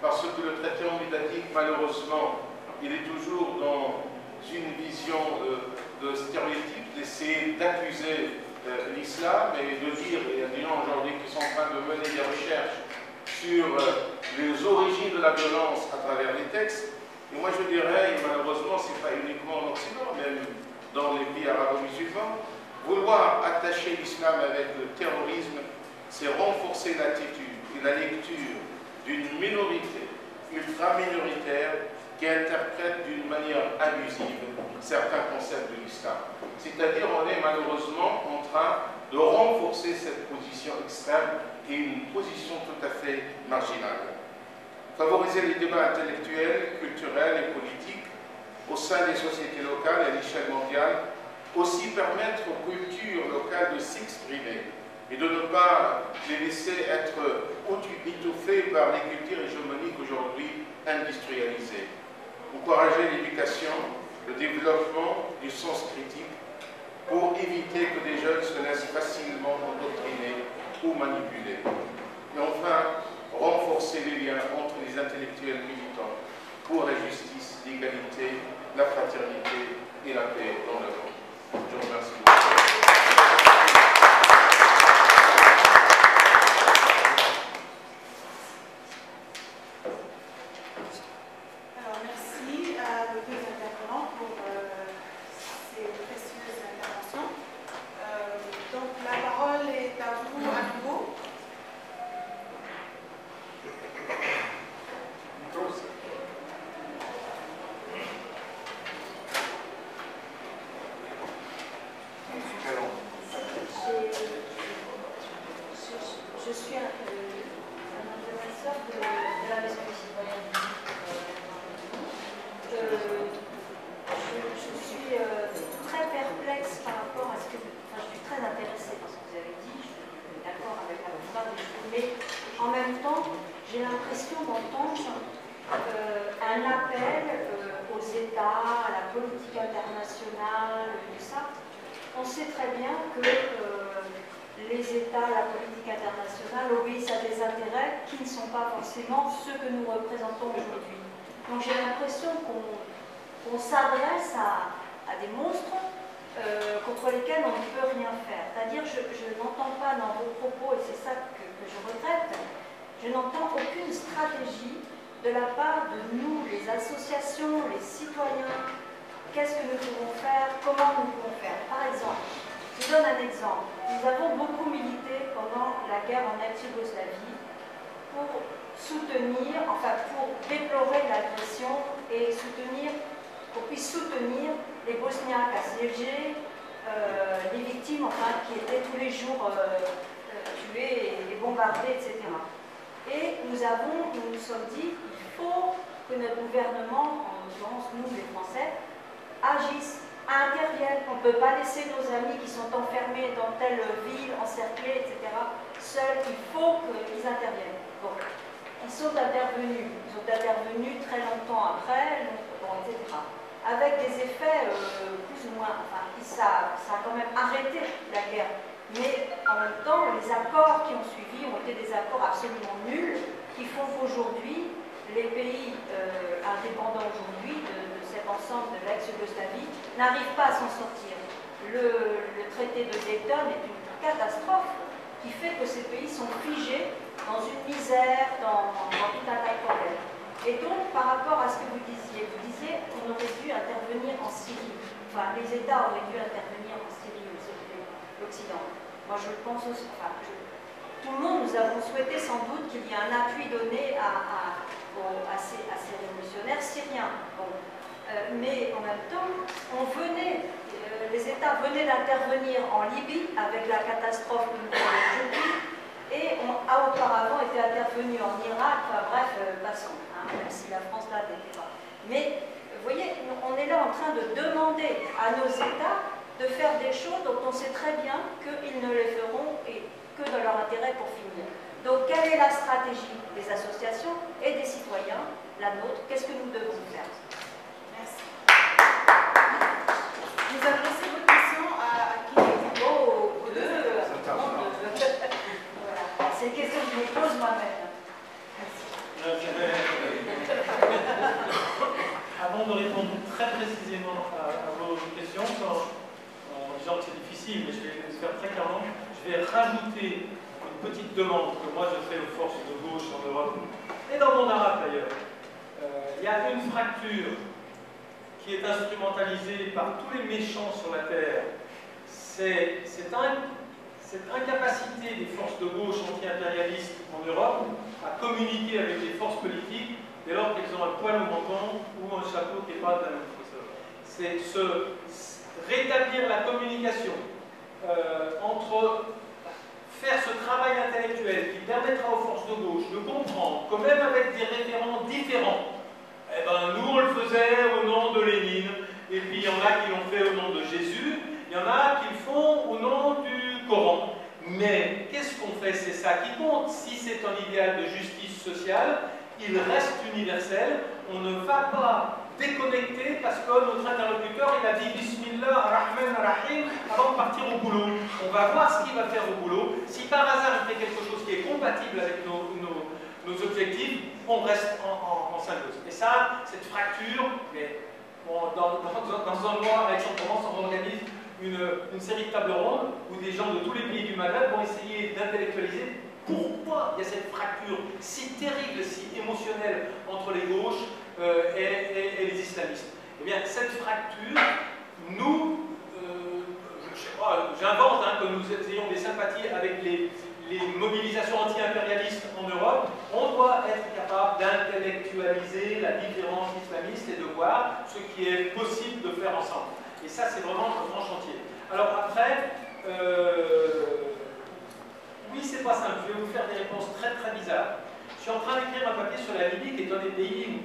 parce que le traitement médiatique, malheureusement, il est toujours dans une vision de stéréotype, d'essayer d'accuser l'islam et de dire, il y a des gens aujourd'hui qui sont en train de mener des recherches sur les origines de la violence à travers les textes. Et moi je dirais, et malheureusement, ce n'est pas uniquement en Occident, même dans les pays arabo-musulmans, vouloir attacher l'islam avec le terrorisme, c'est renforcer l'attitude et la lecture d'une minorité ultra-minoritaire qui interprète d'une manière abusive certains concepts de l'islam. C'est-à-dire on est malheureusement en train de renforcer cette position extrême et une position tout à fait marginale. Favoriser les débats intellectuels, culturels et politiques au sein des sociétés locales et à l'échelle mondiale, aussi permettre aux cultures locales de s'exprimer et de ne pas les laisser être étouffées par les cultures hégémoniques aujourd'hui industrialisées. Encourager l'éducation, le développement du sens critique pour éviter que des jeunes se laissent facilement endoctriner ou manipuler. Et enfin, renforcer les liens entre les intellectuels militants pour la justice, l'égalité, la fraternité et la paix dans le monde. Je vous remercie beaucoup.
Je suis un professeur de la maison des citoyens. Je suis très perplexe par rapport à ce que... Enfin, je suis très intéressée par ce que vous avez dit, je suis d'accord avec la plupart des choses, mais en même temps, j'ai l'impression d'entendre un appel aux États, à la politique internationale, tout ça. On sait très bien que les États, la politique internationale obéissent à des intérêts qui ne sont pas forcément ceux que nous représentons aujourd'hui. Donc j'ai l'impression qu'on s'adresse à des monstres contre lesquels on ne peut rien faire. C'est-à-dire, je n'entends pas dans vos propos, et c'est ça que je regrette, je n'entends aucune stratégie de la part de nous, les associations, les citoyens. Qu'est-ce que nous pouvons faire? Comment nous pouvons faire? Par exemple, je vous donne un exemple. Nous avons beaucoup milité pendant la guerre en ex-Yougoslavie pour soutenir, enfin pour déplorer l'agression et qu'on puisse soutenir les Bosniaques assiégés, les victimes enfin, qui étaient tous les jours tuées et bombardées, etc. Et nous nous sommes dit qu'il faut que notre gouvernement, en l'occurrence nous les Français, agissent, interviennent. On ne peut pas laisser nos amis qui sont enfermés dans telle ville, encerclés, etc., seuls. Il faut qu'ils interviennent. Bon. Ils sont intervenus très longtemps après, bon, etc. Avec des effets plus ou moins, enfin, ça a quand même arrêté la guerre. Mais en même temps, les accords qui ont suivi ont été des accords absolument nuls, qui font qu'aujourd'hui, les pays indépendants aujourd'hui de cet ensemble de l'ex-Yougoslavie n'arrivent pas à s'en sortir. Le traité de Dayton est une catastrophe qui fait que ces pays sont figés dans une misère, dans tout un tas de problèmes. Et donc, par rapport à ce que vous disiez qu'on aurait dû intervenir en Syrie. Enfin, les États auraient dû intervenir en Syrie, l'Occident. Moi, je le pense aussi. Enfin, tout le monde, nous avons souhaité sans doute qu'il y ait un appui donné à ces révolutionnaires syriens. Bon. Mais en même temps, les États venaient d'intervenir en Libye avec la catastrophe que nous avons aujourd'hui, et a auparavant été intervenu en Irak, enfin bref, passons, hein, même si la France là n'était pas. Mais vous voyez, on est là en train de demander à nos États de faire des choses dont on sait très bien qu'ils ne les feront que dans leur intérêt pour finir. Donc quelle est la stratégie des associations et des citoyens, la nôtre? Qu'est-ce que nous devons faire?
Merci. Vous adressez vos questions à qui?
Aux deux. Voilà. C'est une question que je me pose moi-même.
Avant de répondre très précisément à vos questions, genre c'est difficile, mais je vais le faire très clairement, je vais rajouter une petite demande que moi je fais aux forces de gauche en Europe, et dans mon arabe d'ailleurs. Il y a une fracture qui est instrumentalisée par tous les méchants sur la Terre. C'est cette incapacité des forces de gauche anti-impérialistes en Europe à communiquer avec les forces politiques dès lors qu'elles ont un poil au menton ou un chapeau qui n'est pas de la même façon. C'est rétablir la communication entre faire ce travail intellectuel qui permettra aux forces de gauche de comprendre que même avec des référents différents, eh ben, nous on le faisait au nom de Lénine, et puis il y en a qui l'ont fait au nom de Jésus, il y en a qui le font au nom du Coran. Mais qu'est-ce qu'on fait? C'est ça qui compte. Si c'est un idéal de justice sociale, il reste universel. On ne va pas déconnecter parce que notre interlocuteur il a dit Bismillah ar-Rahman ar-Rahim avant de partir au boulot. On va voir ce qu'il va faire au boulot. Si par hasard il fait quelque chose qui est compatible avec nos objectifs, on reste en symbiose. Et ça, cette fracture, mais bon, dans un mois, avec Aix-en-Provence, on organise une série de tables rondes où des gens de tous les pays du Maghreb vont essayer d'intellectualiser pourquoi il y a cette fracture si terrible, si émotionnelle entre les gauches et les islamistes. Eh bien, cette fracture, nous, je sais pas, j'invente que nous ayons des sympathies avec les mobilisations anti-impérialistes en Europe, on doit être capable d'intellectualiser la différence islamiste et de voir ce qui est possible de faire ensemble. Et ça, c'est vraiment un grand chantier. Alors après, oui, c'est pas simple. Je vais vous faire des réponses très très bizarres. Je suis en train d'écrire un papier sur la Libye, qui est un des pays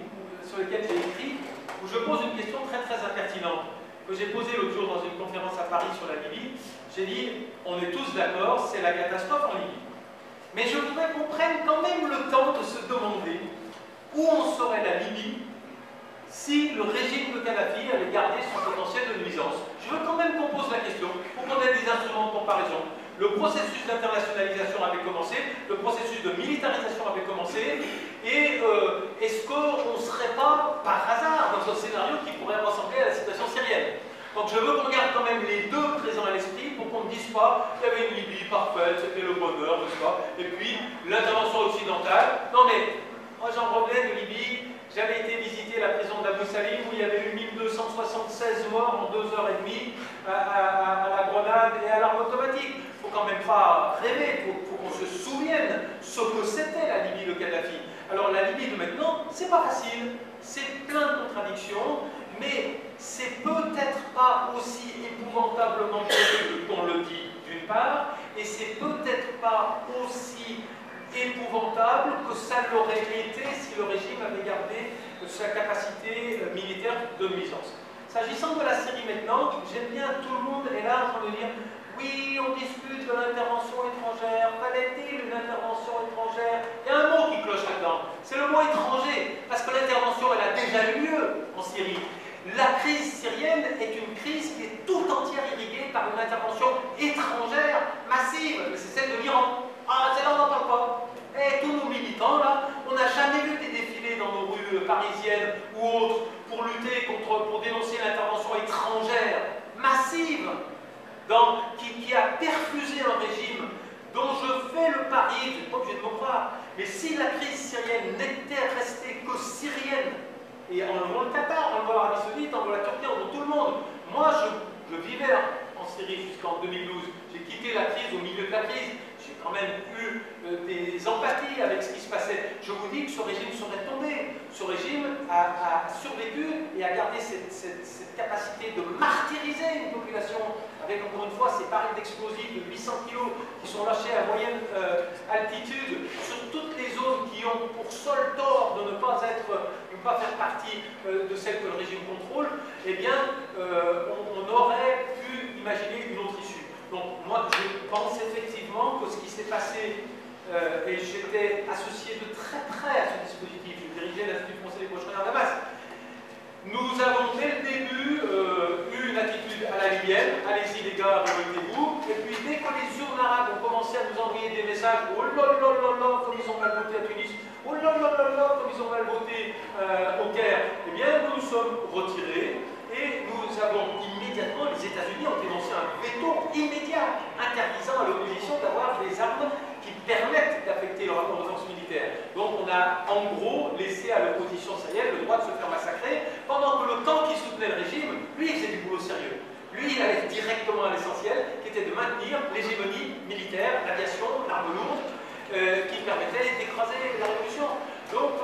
sur lesquels j'ai écrit, où je pose une question très très impertinente, que j'ai posée l'autre jour dans une conférence à Paris sur la Libye. J'ai dit, on est tous d'accord, c'est la catastrophe en Libye. Mais je voudrais qu'on prenne quand même le temps de se demander où en serait la Libye si le régime de Kadhafi avait gardé son potentiel de nuisance. Je veux quand même qu'on pose la question, pour qu'on ait des instruments de comparaison. Le processus d'internationalisation avait commencé, le processus de militarisation avait commencé, et est-ce qu'on ne serait pas, par hasard, dans un scénario qui pourrait ressembler à la situation syrienne? Donc je veux qu'on garde quand même les deux présents à l'esprit pour qu'on ne dise pas qu'il y avait une Libye parfaite, c'était le bonheur, n'est-ce pas? Et puis l'intervention occidentale. Non mais, moi j'en revenais de Libye. J'avais été visiter la prison d'Abu Salim où il y avait eu 1276 morts en 2h30 à la grenade et à l'arme automatique. Il ne faut quand même pas rêver, il faut qu'on se souvienne ce que c'était la Libye de Kadhafi. Alors la Libye de maintenant, c'est pas facile, c'est plein de contradictions, mais c'est peut-être pas aussi épouvantablement terrible qu'on le dit d'une part, et c'est peut-être pas aussi épouvantable que ça l'aurait été si le régime avait gardé sa capacité militaire de nuisance. S'agissant de la Syrie maintenant, j'aime bien, tout le monde est là en train de dire oui, on discute de l'intervention étrangère, fallait-il une intervention étrangère? Il y a un mot qui cloche là-dedans, c'est le mot étranger, parce que l'intervention, elle a déjà eu lieu en Syrie. La crise syrienne est une crise qui est tout entière irriguée par une intervention étrangère massive, c'est celle de l'Iran. Ah, celle-là, on n'en parle pas. Et tous nos militants, là, on n'a jamais vu des défilés dans nos rues parisiennes ou autres pour lutter pour dénoncer l'intervention étrangère massive qui a perfusé un régime dont je fais le pari, vous n'êtes pas obligé de me croire, mais si la crise syrienne n'était restée que syrienne, et en enlevant le Qatar, en enlevant l'Arabie Saoudite, en enlevant la Turquie, en enlevant tout le monde, moi je vivais en Syrie jusqu'en 2012, j'ai quitté la crise au milieu de la crise, j'ai quand même eu des empathies avec ce qui se passait. Je vous dis que ce régime serait tombé. Ce régime a survécu et a gardé cette capacité de martyriser une population avec, encore une fois, ces barils d'explosifs de 800 kg qui sont lâchés à moyenne altitude sur toutes les zones qui ont pour seul tort de ne pas faire partie de celles que le régime contrôle. Eh bien, on aurait pu imaginer une autre issue. Donc moi, je pense effectivement que ce qui s'est passé, et j'étais associé de très près à ce dispositif, je dirigeais l'Institut français des Proche-Orient à Damas. Nous avons dès le début eu une attitude à la libyenne, allez-y les gars, révoltez-vous, et puis dès que les urnes arabes ont commencé à nous envoyer des messages, oh là là là là, comme ils ont mal voté à Tunis, oh là là là là, comme ils ont mal voté au Caire, eh bien nous nous sommes retirés. Et nous avons immédiatement, les États-Unis ont dénoncé un veto immédiat interdisant à l'opposition d'avoir des armes qui permettent d'affecter le rapport de force militaire. Donc on a en gros laissé à l'opposition syrienne le droit de se faire massacrer, pendant que le camp qui soutenait le régime, lui, il faisait du boulot sérieux. Lui, il allait directement à l'essentiel, qui était de maintenir l'hégémonie militaire, l'aviation, l'arme lourde, qui permettait d'écraser la révolution. Donc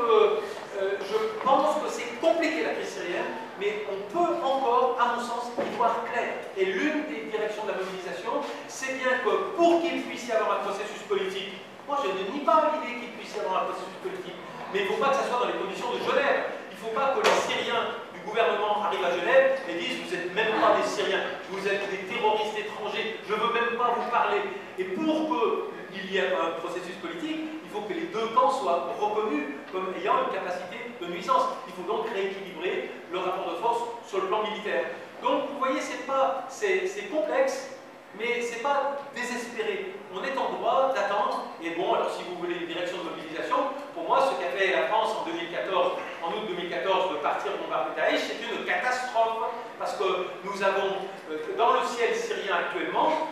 je pense que c'est compliqué la crise syrienne, mais on peut encore, à mon sens, y voir clair. Et l'une des directions de la mobilisation, c'est bien que pour qu'il puisse y avoir un processus politique, moi je ne nie pas l'idée qu'il puisse y avoir un processus politique, mais il ne faut pas que ça soit dans les conditions de Genève. Il ne faut pas que les Syriens du gouvernement arrivent à Genève et disent vous n'êtes même pas des Syriens, vous êtes des terroristes étrangers, je ne veux même pas vous parler. Et pour qu'il y ait un processus politique, il faut que les deux camps soient reconnus comme ayant une capacité de nuisance. Il faut donc rééquilibrer le rapport de force sur le plan militaire. Donc vous voyez, c'est complexe, mais c'est pas désespéré. On est en droit d'attendre, et bon, alors si vous voulez une direction de mobilisation, pour moi, ce qu'a fait la France en 2014, en août 2014, de partir bombarder Daesh, c'est une catastrophe, parce que nous avons, dans le ciel syrien actuellement,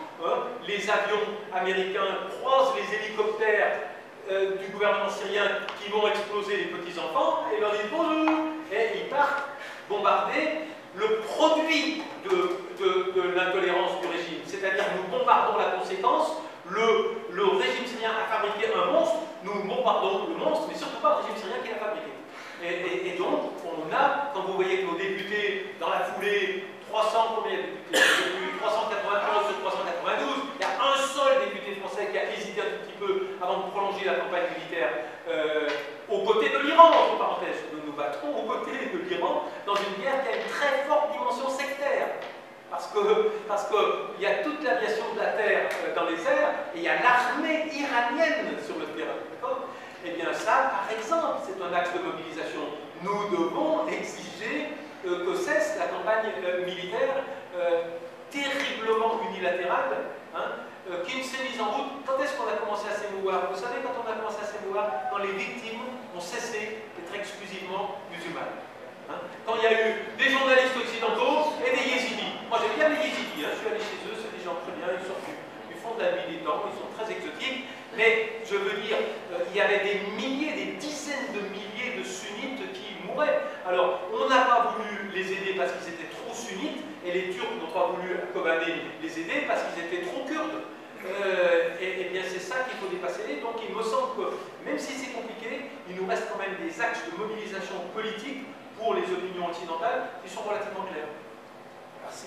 les avions américains croisent les hélicoptères du gouvernement syrien qui vont exploser les petits-enfants, et leur disent bonjour, et ils partent bombarder le produit de l'intolérance du régime, c'est-à-dire nous bombardons la conséquence, le régime syrien a fabriqué un monstre, nous bombardons le monstre, mais surtout pas le régime syrien qui l'a fabriqué. Et donc, on a, quand vous voyez que nos députés, dans la foulée, 300, combien de députés 391 sur 392, il y a un seul député français qui a hésité un tout petit peu avant de prolonger la campagne militaire aux côtés de l'Iran, entre parenthèses. Nous nous battrons aux côtés de l'Iran dans une guerre qui a une très forte dimension sectaire. Parce qu'il y a toute l'aviation de la terre dans les airs et il y a l'armée iranienne sur le terrain. Eh bien ça, par exemple, c'est un axe de mobilisation. Nous devons exiger que cesse la campagne militaire terriblement unilatérale, qui s'est mise en route. Quand est-ce qu'on a commencé à s'émouvoir? Vous savez, quand on a commencé à s'émouvoir, quand les victimes ont cessé d'être exclusivement musulmanes. Quand il y a eu des journalistes occidentaux et des yézidis. Moi j'aime bien les yézidis, je suis allé chez eux, c'est des gens très bien, ils sortent du fond de la nuit des temps, ils sont très exotiques, mais je veux dire, il y avait des milliers, des dizaines de milliers de sunnites qui mouraient. Alors, on n'a pas voulu les aider parce qu'ils étaient trop sunnites, et les Turcs n'ont pas voulu à Kobané les aider parce qu'ils étaient trop kurdes. Et bien c'est ça qu'il faut dépasser. Donc il me semble que, même si c'est compliqué, il nous reste quand même des axes de mobilisation politique pour les opinions occidentales qui sont relativement clairs. Merci.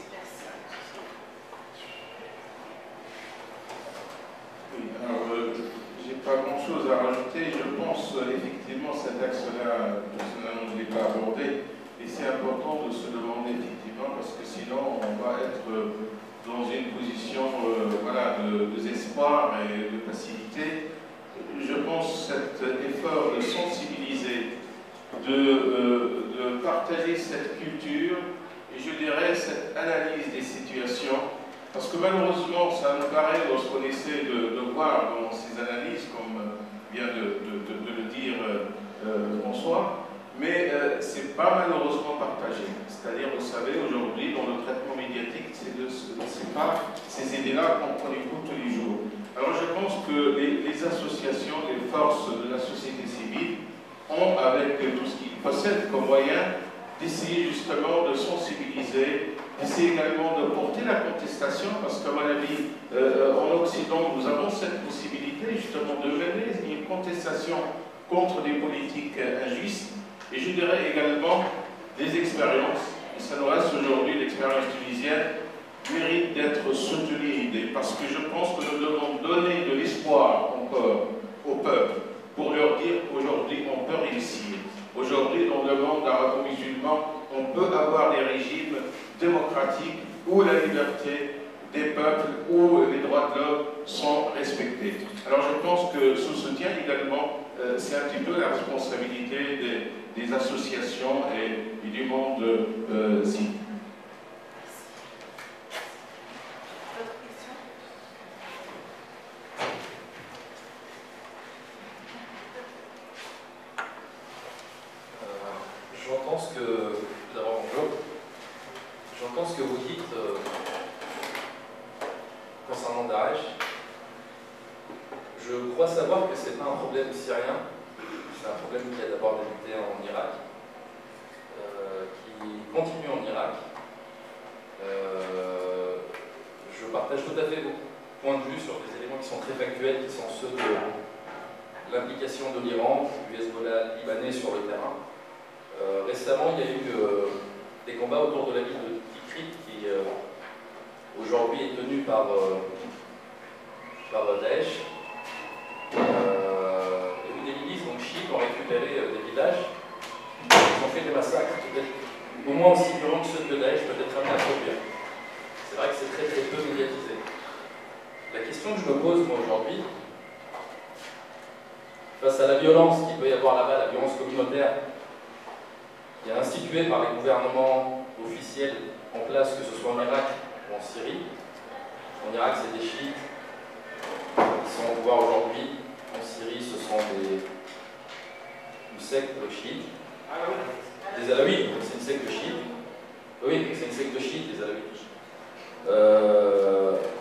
Oui, alors, j'ai pas grand-chose à effectivement cet axe-là, personnellement, je ne l'ai pas abordé, et c'est important de se demander effectivement, parce que sinon on va être dans une position voilà, de désespoir et de passivité. Je pense cet effort de sensibiliser, de partager cette culture, et je dirais cette analyse des situations, parce que malheureusement, ça nous paraît, lorsqu'on essaie de voir dans ces analyses, comme vient de le dire François, mais c'est pas malheureusement partagé. C'est-à-dire, vous savez, aujourd'hui, dans le traitement médiatique, c'est pas ces idées-là qu'on écoute tous les jours. Alors je pense que les associations, les forces de la société civile ont, avec tout ce qu'ils possèdent comme moyen, d'essayer justement de sensibiliser, d'essayer également de porter la contestation, parce qu'à mon avis, en Occident, nous avons cette possibilité justement de mener une contestation contre des politiques injustes, et je dirais également des expériences, et ça nous reste aujourd'hui l'expérience tunisienne, mérite d'être soutenue, parce que je pense que nous devons donner de l'espoir encore au peuple, pour leur dire qu'aujourd'hui on peut réussir. Aujourd'hui, dans le monde arabo-musulman, on peut avoir des régimes démocratiques où la liberté des peuples, où les droits de l'homme sont respectés. Alors je pense que ce soutien également, c'est un petit peu la responsabilité des associations et du monde civil.
J'entends ce que vous dites concernant Daesh. Je crois savoir que ce n'est pas un problème syrien, c'est un problème qui a d'abord débuté en Irak, qui continue en Irak. Je partage tout à fait vos points de vue sur des éléments qui sont très factuels, qui sont ceux de l'implication de l'Iran, du Hezbollah libanais sur le terrain. Récemment, il y a eu des combats autour de la ville de Tikrit qui aujourd'hui est tenue par Daesh. Et où des milices, donc chiites, ont récupéré des villages. Ils ont fait des massacres, peut-être au moins aussi violents que ceux de Daesh, peut-être amenés à produire. C'est vrai que c'est très très peu médiatisé. La question que je me pose moi aujourd'hui, face à la violence qu'il peut y avoir là-bas, la violence communautaire, qui est instituée par les gouvernements officiels en place, que ce soit en Irak ou en Syrie. En Irak, c'est des chiites qui sont au pouvoir aujourd'hui. En Syrie, ce sont une secte chiite. Des alaouites, c'est une secte chiite. Oui, c'est une secte chiite, les alaouites.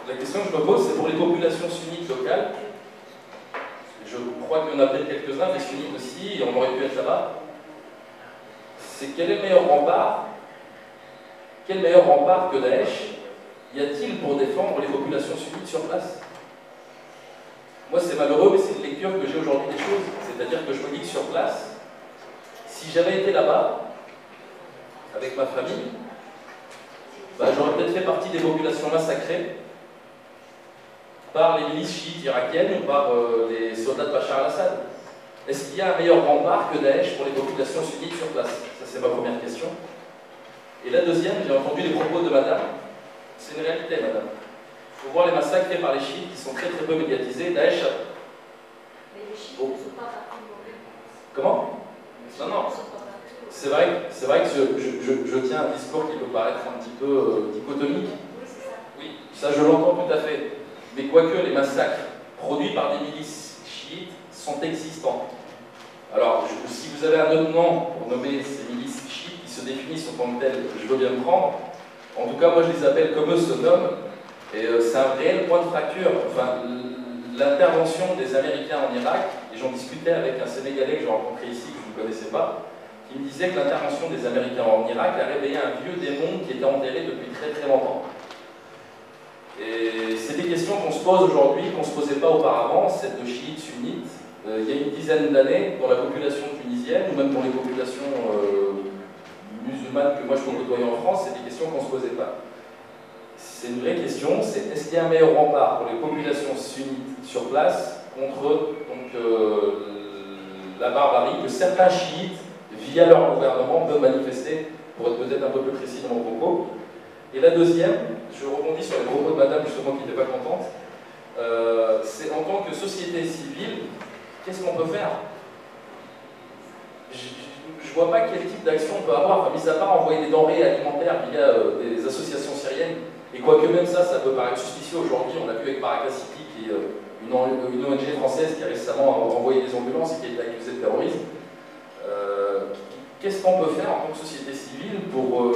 La question que je me pose, c'est pour les populations sunnites locales. Je crois qu'il y en a peut-être quelques-uns, des sunnites aussi, et on aurait pu être là-bas. C'est quel est le meilleur rempart? Quel meilleur rempart que Daesh y a-t-il pour défendre les populations sunnites sur place? Moi, c'est malheureux, mais c'est une lecture que j'ai aujourd'hui des choses. C'est-à-dire que je me dis que sur place, si j'avais été là-bas, avec ma famille, j'aurais peut-être fait partie des populations massacrées par les milices chiites irakiennes ou par les soldats de Bachar al-Assad. Est-ce qu'il y a un meilleur rempart que Daesh pour les populations sunnites sur place? Ça, c'est ma première question. Et la deuxième, j'ai entendu les propos de madame. C'est une réalité, madame. Il faut voir les massacres faits par les chiites qui sont très très peu médiatisés. Daesh.
Mais les chiites ne sont pas partis mourir.
Comment? Non. C'est vrai que je tiens un discours qui peut paraître un petit peu dichotomique.
Oui, c'est ça.
Oui, ça je l'entends tout à fait. Mais quoique les massacres produits par des milices chiites sont existants. Alors, si vous avez un autre nom pour nommer ces milices chiites qui se définissent en tant que telles, je veux bien le prendre. En tout cas, moi je les appelle comme eux se nomment. Et c'est un réel point de fracture. Enfin, l'intervention des Américains en Irak, et j'en discutais avec un Sénégalais que j'ai rencontré ici, que vous ne connaissez pas, qui me disait que l'intervention des Américains en Irak a réveillé un vieux démon qui était enterré depuis très très longtemps. Et c'est des questions qu'on se pose aujourd'hui, qu'on ne se posait pas auparavant, celles de chiites, sunnites. Il y a une dizaine d'années, dans la population tunisienne, ou même dans les populations musulmanes que moi je peux côtoyer en France, c'est des questions qu'on ne se posait pas. C'est une vraie question, c'est est-ce qu'il y a un meilleur rempart pour les populations sunnites sur place contre donc, la barbarie que certains chiites, via leur gouvernement, peuvent manifester, pour être peut-être un peu plus précis dans mon propos. Et la deuxième, je rebondis sur les propos de madame justement qui n'était pas contente, c'est en tant que société civile, qu'est-ce qu'on peut faire? Je ne vois pas quel type d'action on peut avoir, enfin, mis à part envoyer des denrées alimentaires via des associations syriennes, et quoique même ça peut paraître suspicieux aujourd'hui, on l'a vu avec Baraka City, qui est une ONG française qui a récemment envoyé des ambulances et qui a été accusée de terrorisme. Qu'est-ce qu'on peut faire en tant que société civile pour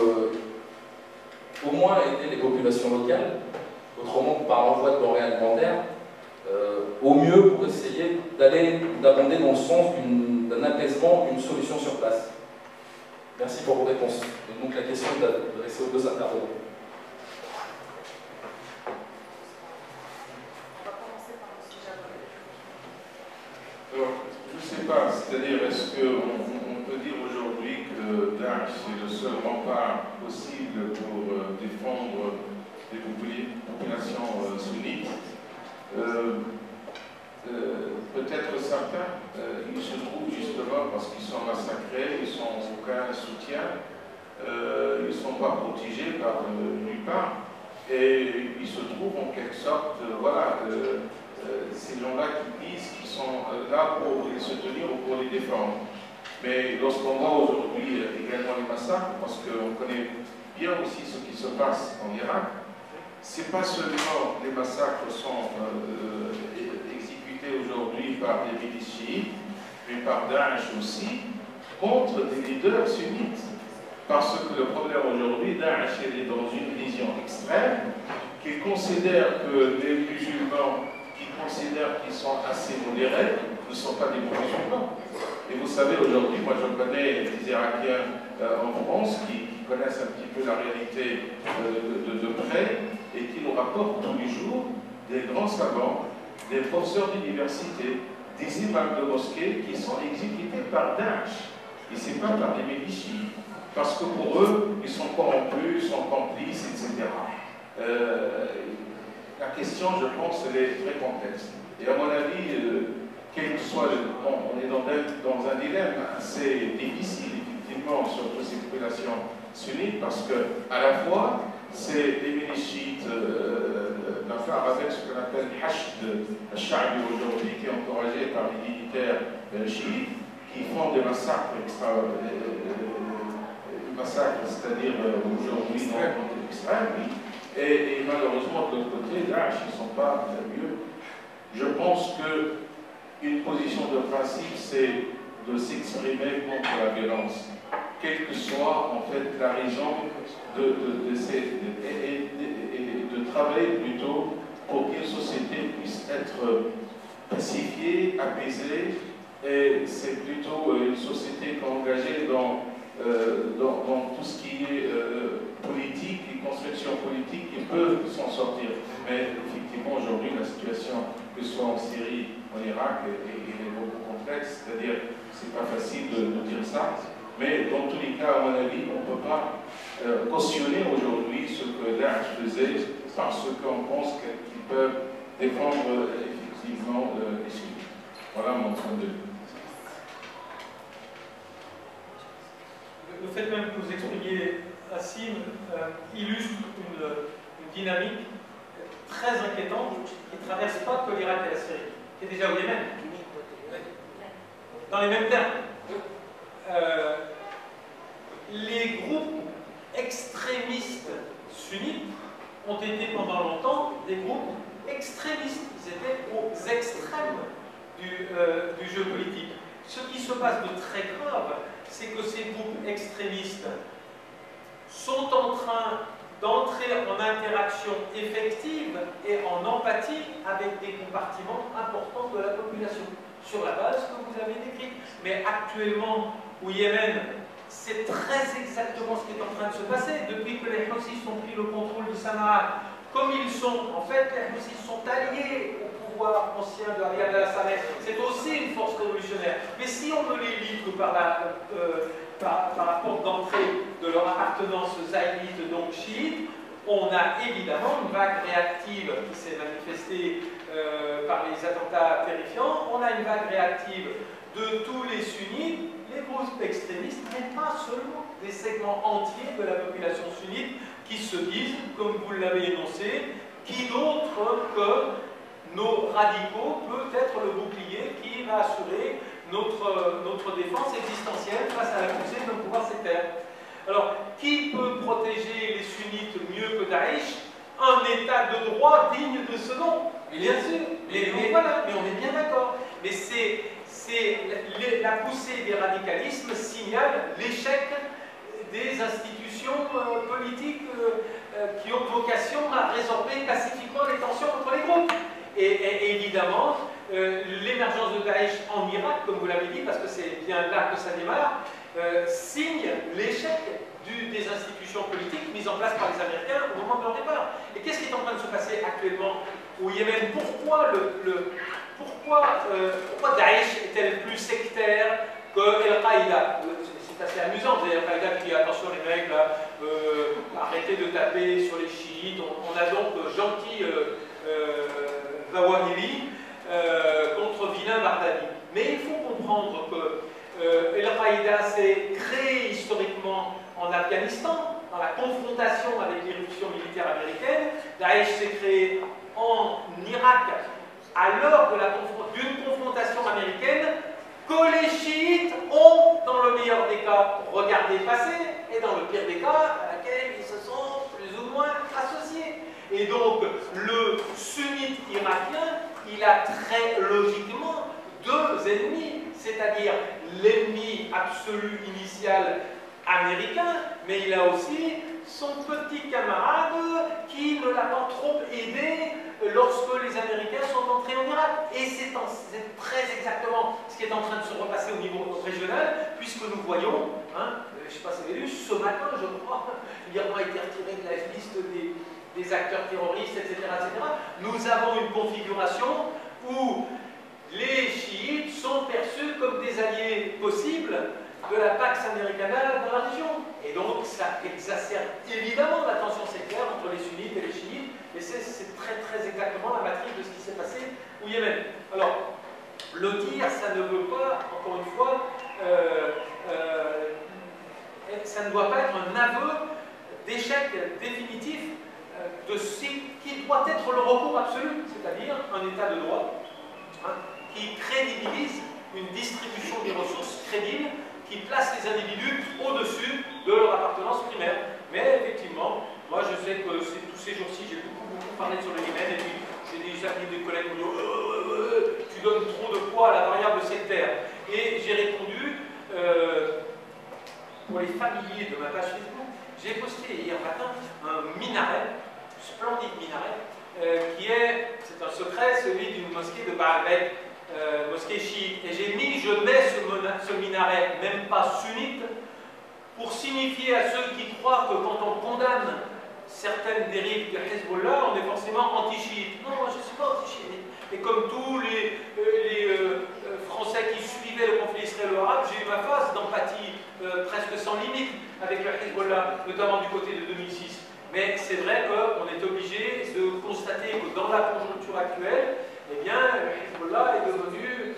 au moins aider les populations locales, autrement que par l'envoi de denrées alimentaires, au mieux pour essayer d'abonder dans le sens d'un apaisement, d'une solution sur place? Merci pour vos réponses. Et donc la question est adressée aux deux intervenants.
Alors, je ne sais pas, c'est-à-dire, est-ce qu'on peut dire aujourd'hui que Daesh est le seul rempart possible pour défendre les populations sunnites? Peut-être certains, ils se trouvent justement parce qu'ils sont massacrés, ils n'ont aucun soutien, ils ne sont pas protégés par nulle part, et ils se trouvent en quelque sorte, voilà, ces gens-là qui disent qu'ils sont là pour les soutenir ou pour les défendre. Mais lorsqu'on voit aujourd'hui également les massacres, parce qu'on connaît bien aussi ce qui se passe en Irak, c'est pas seulement les massacres sont exécutés aujourd'hui par des milices chiites, mais par Daesh aussi, contre des leaders sunnites. Parce que le problème aujourd'hui, Daesh est dans une vision extrême, qui considère que les musulmans qui considèrent qu'ils sont assez modérés ne sont pas des musulmans. Et vous savez, aujourd'hui, moi je connais des Irakiens en France qui connaissent un petit peu la réalité de près et qui nous rapportent tous les jours des grands savants, des professeurs d'université, des imams de mosquées qui sont exécutés par Daesh. Et ce n'est pas par des milices chiites, parce que pour eux, ils sont corrompus, ils sont complices, etc. La question, je pense, elle est très complexe. Et à mon avis, quel que soit on est dans un dilemme assez difficile, effectivement, sur toutes ces populations sunnites, parce que, à la fois, c'est les milices chiites d'affaires avec ce qu'on appelle Hashd al-Sha'bi aujourd'hui, qui est encouragé par les militaires chiites, qui font des massacres c'est-à-dire aujourd'hui dans l'extrême, et malheureusement, de l'autre côté, Daesh, ils ne sont pas mieux. Je pense qu'une position de principe, c'est de s'exprimer contre la violence, quelle que soit en fait la raison et de travailler plutôt pour qu'une société puisse être pacifiée, apaisée, et c'est plutôt une société engagée dans tout ce qui est politique et construction politique qui peut s'en sortir. Mais effectivement, aujourd'hui, la situation, que ce soit en Syrie, en Irak, est beaucoup complexe, c'est-à-dire c'est pas facile de dire ça, mais dans tous les cas, à mon avis, on ne peut pas cautionner aujourd'hui ce que Daesh faisait parce qu'on pense qu'ils peuvent défendre effectivement les sunnites. Voilà mon point de vue.
Le fait même que vous exprimiez Hassim illustre une dynamique très inquiétante qui ne traverse pas que l'Irak et la Syrie, qui est déjà au Yémen. Dans les mêmes termes. Les groupes extrémistes sunnites ont été pendant longtemps des groupes extrémistes. Ils étaient aux extrêmes du jeu politique. Ce qui se passe de très grave, c'est que ces groupes extrémistes sont en train d'entrer en interaction effective et en empathie avec des compartiments importants de la population, sur la base que vous avez décrite. Mais actuellement, au Yémen, c'est très exactement ce qui est en train de se passer. Depuis que les Houthis ont pris le contrôle de Sanaa, comme ils sont, en fait, les Houthis sont alliés au pouvoir ancien de Riyad al-Saleh. C'est aussi une force révolutionnaire. Mais si on ne les lit que par la porte d'entrée de leur appartenance zaïdite, donc chiite, on a évidemment une vague réactive qui s'est manifestée par les attentats terrifiants, on a une vague réactive de tous les sunnites, les groupes extrémistes, mais pas seulement des segments entiers de la population sunnite qui se disent, comme vous l'avez énoncé, qui d'autre que nos radicaux peut être le bouclier qui va assurer notre défense existentielle face à la poussée d'un pouvoir sectaire. Alors, qui peut protéger les sunnites mieux que Daesh? Un état de droit digne de ce nom, bien sûr. Mais voilà, mais on est bien d'accord. Mais la poussée des radicalismes signale l'échec des institutions politiques qui ont vocation à résorber pacifiquement les tensions entre les groupes. Et évidemment, l'émergence de Daesh en Irak, comme vous l'avez dit, parce que c'est bien là que ça démarre, signe l'échec des institutions politiques mises en place par les Américains au moment de leur départ. Et qu'est-ce qui est en train de se passer actuellement au Yémen? Pourquoi Daesh est-elle plus sectaire que Al-Qaïda? C'est assez amusant, vous avez Al-Qaïda qui dit attention les mecs, là, arrêtez de taper sur les chiites. On a donc gentil Zawahiri contre vilain Bardani. Mais il faut comprendre que Al-Qaïda s'est créé historiquement en Afghanistan, dans la confrontation avec l'irruption militaire américaine. Daesh s'est créé en Irak à l'heure d'une confrontation américaine que les chiites ont, dans le meilleur des cas, regardé passer, et dans le pire des cas, à laquelle ils se sont plus ou moins associés. Et donc, le sunnite irakien, il a très logiquement deux ennemis, c'est-à-dire l'ennemi absolu initial américain, mais il a aussi son petit camarade qui ne l'a pas trop aidé lorsque les Américains sont entrés en Irak. Et c'est très exactement ce qui est en train de se repasser au niveau régional, puisque nous voyons, hein, je ne sais pas si vous avez lu, ce matin, je crois, l'Iran a été retiré de la liste des acteurs terroristes, etc., etc. Nous avons une configuration où les chiites sont perçus comme des alliés possibles de la Pax Americana dans la région. Et donc ça exacerbe évidemment la tension sectaire entre les sunnites et les chiites, et c'est très exactement la matrice de ce qui s'est passé au Yémen. Alors, le dire, ça ne veut pas, encore une fois, ça ne doit pas être un aveu d'échec définitif de ce qui doit être le recours absolu, c'est-à-dire un état de droit, hein, qui crédibilise une distribution des ressources crédible, qui place les individus au-dessus de leur appartenance primaire. Mais effectivement, moi je sais que tous ces jours-ci, j'ai beaucoup parlé sur le Yémen, et puis j'ai déjà dit des collègues qui me disent tu donnes trop de poids à la variable sectaire. Et j'ai répondu, pour les familiers de ma page Facebook, j'ai posté hier matin un minaret, splendide minaret, c'est un secret, celui d'une mosquée de Baalbek, mosquée chiite. Et j'ai mis, je mets ce minaret, même pas sunnite, pour signifier à ceux qui croient que quand on condamne certaines dérives de Hezbollah, on est forcément anti-chiite. Non, je ne suis pas anti-chiite. Et comme tous les Français qui suivaient le conflit israélo-arabe, j'ai eu ma phase d'empathie presque sans limite avec le Hezbollah, notamment du côté de 2006. Mais c'est vrai qu'on est obligé de constater que dans la conjoncture actuelle, eh bien, le Hezbollah est devenu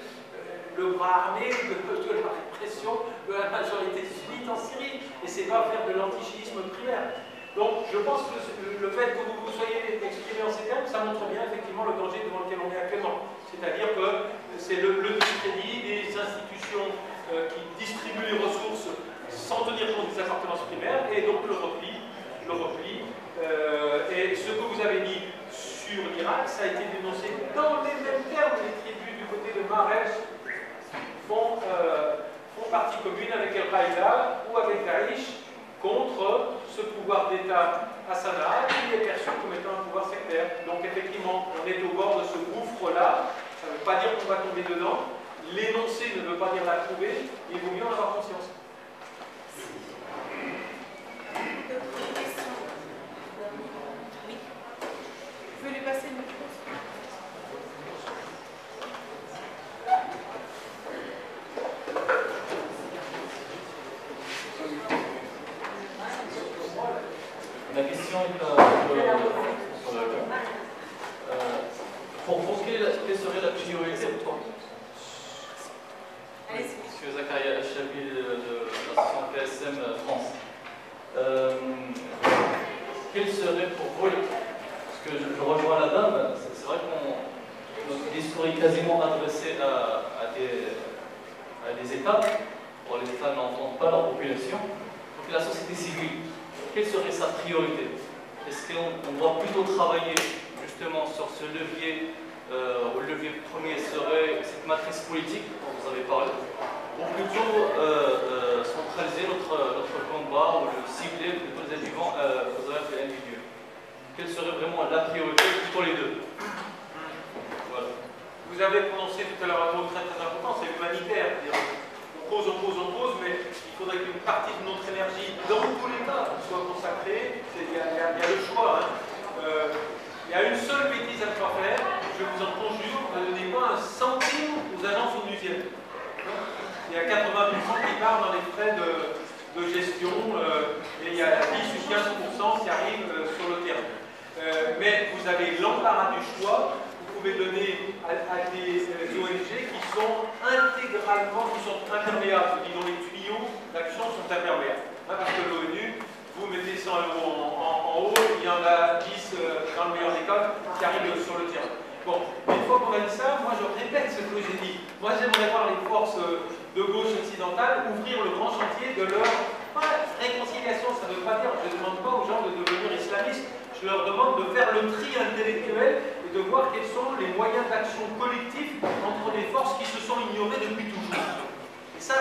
le bras armé de la répression de la majorité sunnite en Syrie. Et c'est pas faire de l'antichéisme primaire. Donc, je pense que le fait que vous vous soyez exprimé en ces termes, ça montre bien effectivement le danger devant lequel on est actuellement. C'est-à-dire que c'est le discrédit des institutions qui distribuent les ressources sans tenir compte des appartenances primaires, et donc le repli. Et ce que vous avez dit sur l'Irak, ça a été dénoncé dans les mêmes termes. Les tribus du côté de Marès font partie commune avec Al-Qaïda ou avec Daesh contre ce pouvoir d'État à Sanaa qui est perçu comme étant un pouvoir sectaire. Donc effectivement, on est au bord de ce gouffre-là. Ça ne veut pas dire qu'on va tomber dedans. L'énoncé ne veut pas dire l'approuver. Il vaut mieux en avoir conscience.
Vous pouvez lui passer le micro.
La question est pour ce qui quelle serait la priorité pour
Allez-y.
Monsieur Zakaria Chabi de l'association PSM France. Quel serait pour vous, parce que je rejoins la dame, c'est vrai que notre discours est quasiment adressé à des États, pour les États n'entendent pas leur population. Donc la société civile, quelle serait sa priorité? Est-ce qu'on doit plutôt travailler justement sur ce levier, où le levier premier serait cette matrice politique dont vous avez parlé, ou plutôt centraliser notre combat, ou le cibler plutôt les adjuvants aux individus? Quelle serait vraiment la priorité pour les deux? Voilà.
Vous avez prononcé tout à l'heure un mot très très important, c'est l'humanitaire. On pose, mais il faudrait qu'une partie de notre énergie, dans tous les cas, soit consacrée. Il y a le choix. Hein. Il y a une seule bêtise à ne pas faire, je vous en conjure, ne donnez pas un centime aux agences onusiennes. Il y a 80% qui partent dans les frais de gestion, et il y a 10 ou 15% qui arrivent sur le terrain. Mais vous avez l'embarras du choix. Vous pouvez donner à des ONG qui sont intégralement, qui sont imperméables. Disons, les tuyaux d'action sont imperméables. Parce que l'ONU, vous mettez 100 € en haut, il y en a 10 dans le meilleur des cas qui arrivent sur le terrain. Bon, une fois qu'on a dit ça, moi je répète ce que j'ai dit. Moi j'aimerais voir les forces de gauche occidentale ouvrir le grand chantier de leur réconciliation. Ça ne veut pas dire, je ne demande pas aux gens de devenir islamistes, je leur demande de faire le tri intellectuel et de voir quels sont les moyens d'action collectifs entre les forces qui se sont ignorées depuis toujours. Et ça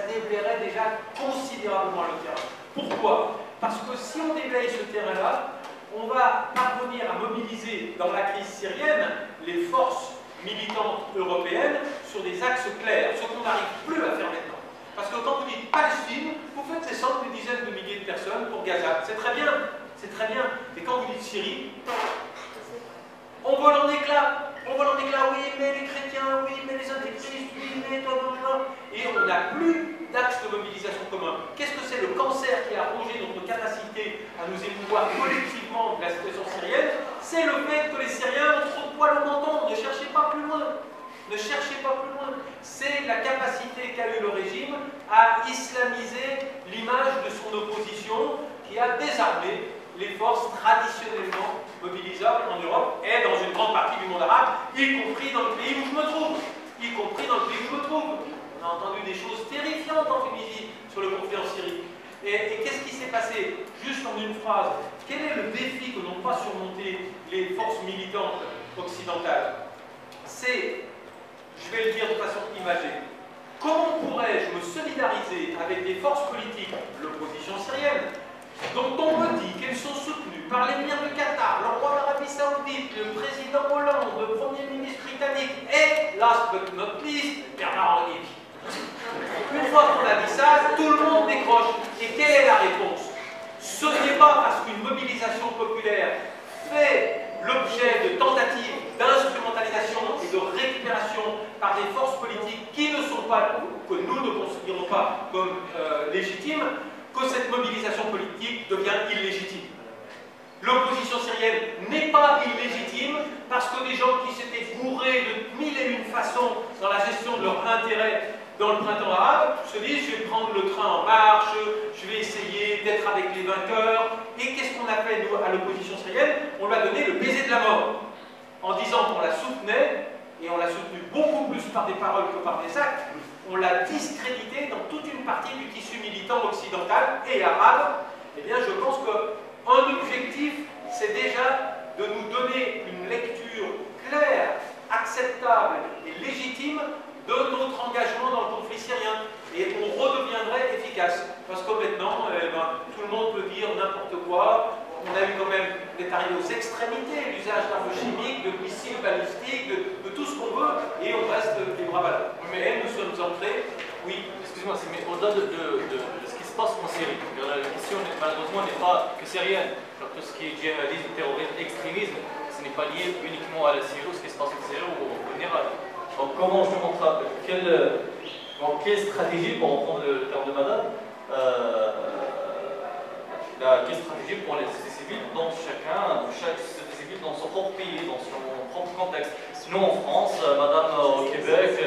déblayerait déjà considérablement le terrain. Pourquoi? Parce que si on déblaye ce terrain-là, on va parvenir à mobiliser dans la crise syrienne les forces militantes européennes sur des axes clairs, ce qu'on n'arrive plus à faire maintenant. Parce que quand vous dites Palestine, vous faites descendre des dizaines de milliers de personnes pour Gaza. C'est très bien, c'est très bien. Et quand vous dites Syrie, on vole en éclats. On vole en éclats, oui, mais les chrétiens, oui, mais les intégristes, oui, mais blablabla. Et on n'a plus d'axe de mobilisation commun. Qu'est-ce que c'est le cancer qui a rongé notre capacité à nous émouvoir collectivement de la situation syrienne? C'est le fait que les Syriens ont trop de poils au menton. Ne cherchez pas plus loin. Ne cherchez pas plus loin. C'est la capacité qu'a eu le régime à islamiser l'image de son opposition qui a désarmé les forces traditionnellement mobilisables en Europe et dans une grande partie du monde arabe, y compris dans le pays où je me trouve. Y compris dans le pays où je me trouve. On a entendu des choses terrifiantes en Tunisie sur le conflit en Syrie. Et qu'est-ce qui s'est passé? Juste en une phrase, quel est le défi que n'ont pas surmonté les forces militantes occidentales? C'est, je vais le dire de façon imagée, comment pourrais-je me solidariser avec des forces politiques, l'opposition syrienne, dont on me dit qu'elles sont soutenues par l'émir de Qatar, le roi d'Arabie Saoudite, le président Hollande, le premier ministre britannique et, last but not least, Bernard-Henri Lévy. Une fois qu'on a dit ça, tout le monde décroche. Et quelle est la réponse? Ce n'est pas parce qu'une mobilisation populaire fait l'objet de tentatives d'instrumentalisation et de récupération par des forces politiques qui ne sont pas, que nous ne considérons pas comme légitimes, que cette mobilisation politique devient illégitime. L'opposition syrienne n'est pas illégitime parce que des gens qui s'étaient gourés de mille et une façons dans la gestion de leurs intérêts dans le printemps arabe se disent je vais prendre le train en marche, je vais essayer d'être avec les vainqueurs. Et qu'est-ce qu'on a fait nous à l'opposition syrienne? On lui a donné le baiser de la mort en disant qu'on la soutenait, et on l'a soutenue beaucoup plus par des paroles que par des actes. On l'a discrédité dans toute une partie du tissu militant occidental et arabe. Eh bien, je pense qu'un objectif, c'est déjà de nous donner une lecture claire, acceptable et légitime de notre engagement dans le conflit syrien. Et on redeviendrait efficace. Parce que maintenant, tout le monde peut dire n'importe quoi. On a eu quand même, on est arrivé aux extrémités, l'usage d'armes chimiques, de missiles balistiques, de tout ce qu'on veut, et on reste les bras ballants. Mais nous sommes entrés, oui.
Excusez-moi, mais au-delà de ce qui se passe en Syrie, la question malheureusement n'est pas que syrienne. Tout ce qui est djihadisme, terrorisme, extrémisme, ce n'est pas lié uniquement à la Syrie, ce qui se passe en Syrie ou en Irak. Donc comment je montre quelle stratégie, pour reprendre le terme de Madame, quelle stratégie pour les sociétés civiles dans chaque société civile dans son propre pays, dans son propre
contexte. Nous en France, madame au Québec,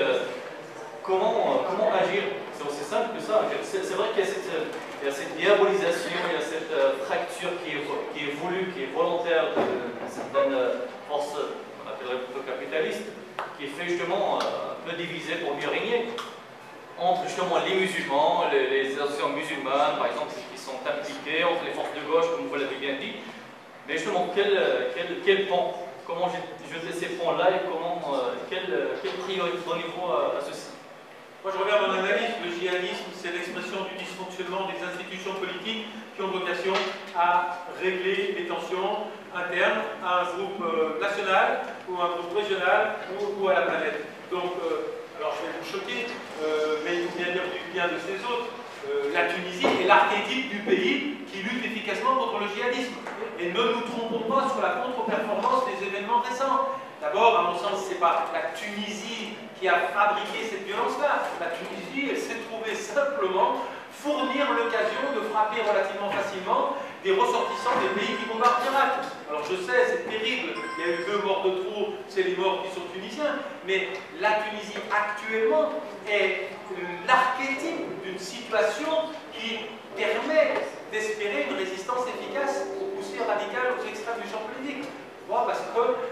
comment agir? C'est aussi simple que ça. C'est vrai qu'il y a cette diabolisation, il y a cette fracture qui est voulue, qui est volontaire de certaines forces, on appellerait plutôt capitalistes, qui fait justement un peu diviser pour mieux régner. Entre justement les musulmans, les associations musulmanes, par exemple, qui sont impliquées, entre les forces de gauche, comme vous l'avez bien dit. Mais justement, quel pont? Comment jeter ces ponts-là et quelle priorité donnez-vous à ceci?
Moi, je reviens à mon analyse. Le djihadisme, c'est l'expression du dysfonctionnement des institutions politiques qui ont vocation à régler les tensions internes à un groupe national ou à un groupe régional ou à la planète. Donc, alors je vais vous choquer, mais il faut bien dire du bien de ces autres. La Tunisie est l'archétype du pays qui lutte efficacement contre le djihadisme. Et ne nous trompons pas sur la contre-performance des événements récents. D'abord, à mon sens, ce n'est pas la Tunisie qui a fabriqué cette violence-là. La Tunisie, elle s'est trouvée simplement fournir l'occasion de frapper relativement facilement des ressortissants des pays qui bombardent l'Irak. Alors je sais, c'est terrible, il y a eu 2 morts de trop, c'est les morts qui sont tunisiens, mais la Tunisie actuellement est l'archétype d'une situation qui permet d'espérer une résistance efficace aux poussées radicales, aux extrêmes du champ politique. Pourquoi?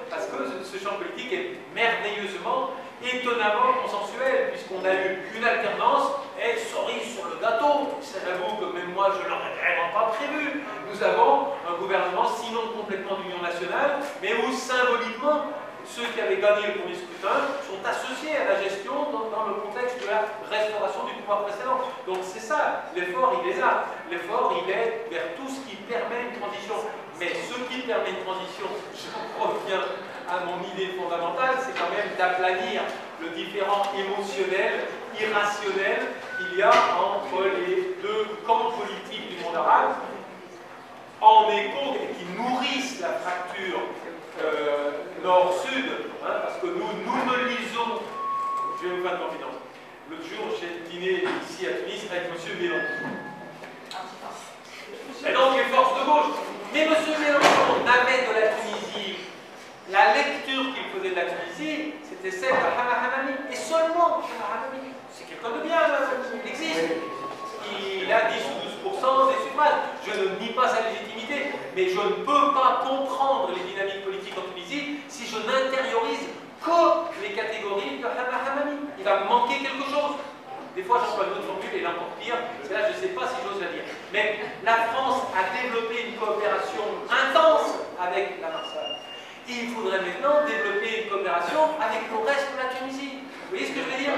Parce que ce champ politique est merveilleusement, étonnamment consensuel, puisqu'on a eu une alternance et cerise sur le gâteau. J'avoue que même moi, je ne l'aurais vraiment pas prévu. Nous avons un gouvernement, sinon complètement d'union nationale, mais où symboliquement, ceux qui avaient gagné le premier scrutin sont associés à la gestion dans le contexte de la restauration du pouvoir précédent. Donc c'est ça, l'effort il est là. L'effort il est vers tout ce qui permet une transition. Mais ce qui permet une transition, je reviens à mon idée fondamentale, c'est quand même d'aplanir le différent émotionnel, irrationnel qu'il y a entre les 2 camps politiques du monde arabe, en écho et qui nourrissent la fracture nord-sud, hein, parce que nous ne lisons, je vais vous faire une confidence. L'autre jour, j'ai dîné ici à Tunis avec M. Mélenchon. Et donc les forces de gauche. Mais M. Mélenchon n'avait de la Tunisie, la lecture qu'il faisait de la Tunisie, c'était celle de Hamami. Et seulement Hamami. C'est quelqu'un de bien, il existe. Il a 10 ou 12% des suffrages. Je ne nie pas sa légitimité, mais je ne peux pas comprendre les dynamiques politiques en Tunisie si je n'intériorise que les catégories de Hamami. Il va me manquer quelque chose. Des fois, j'emploie une autre formule et là encore pire. Et là, je ne sais pas si j'ose la dire. Mais la France a développé une coopération intense avec la Marseillaise. Il faudrait maintenant développer une coopération avec le reste de la Tunisie. Vous voyez ce que je veux dire?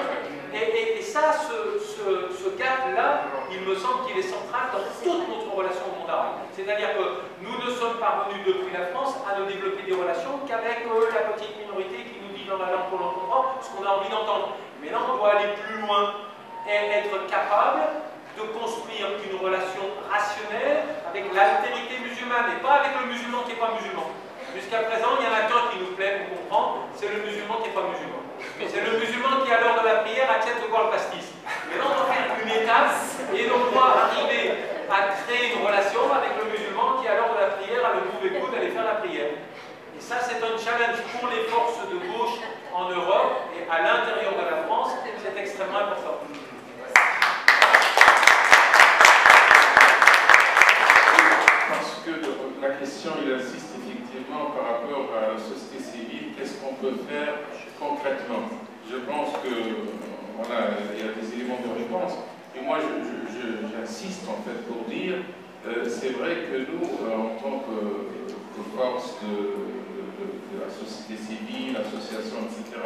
Et ça, ce gap-là, il me semble qu'il est central dans toute notre relation au monde arabe. C'est-à-dire que nous ne sommes parvenus depuis la France à ne développer des relations qu'avec la petite minorité qui nous dit dans la langue qu'on comprend ce qu'on a envie d'entendre. Mais là, on doit aller plus loin et être capable de construire une relation rationnelle avec l'altérité musulmane et pas avec le musulman qui n'est pas musulman. Jusqu'à présent, il y en a qu'un qui nous plaît, qu'on comprend, c'est le musulman qui n'est pas musulman. C'est le musulman qui, à l'heure de la prière, accepte de boire le pastis. Mais là, on doit faire une étape et on doit arriver à créer une relation avec le musulman qui, à l'heure de la prière, a le mauvais goût d'aller faire la prière. Et ça, c'est un challenge pour les forces de gauche en Europe et à l'intérieur de la France, c'est extrêmement important.
Parce que la question, il insiste effectivement par rapport à la société civile, qu'est-ce qu'on peut faire concrètement? Je pense que, voilà, il y a des éléments de réponse. Et moi, j'insiste en fait pour dire, c'est vrai que nous, en tant que force de la société civile, association, etc.,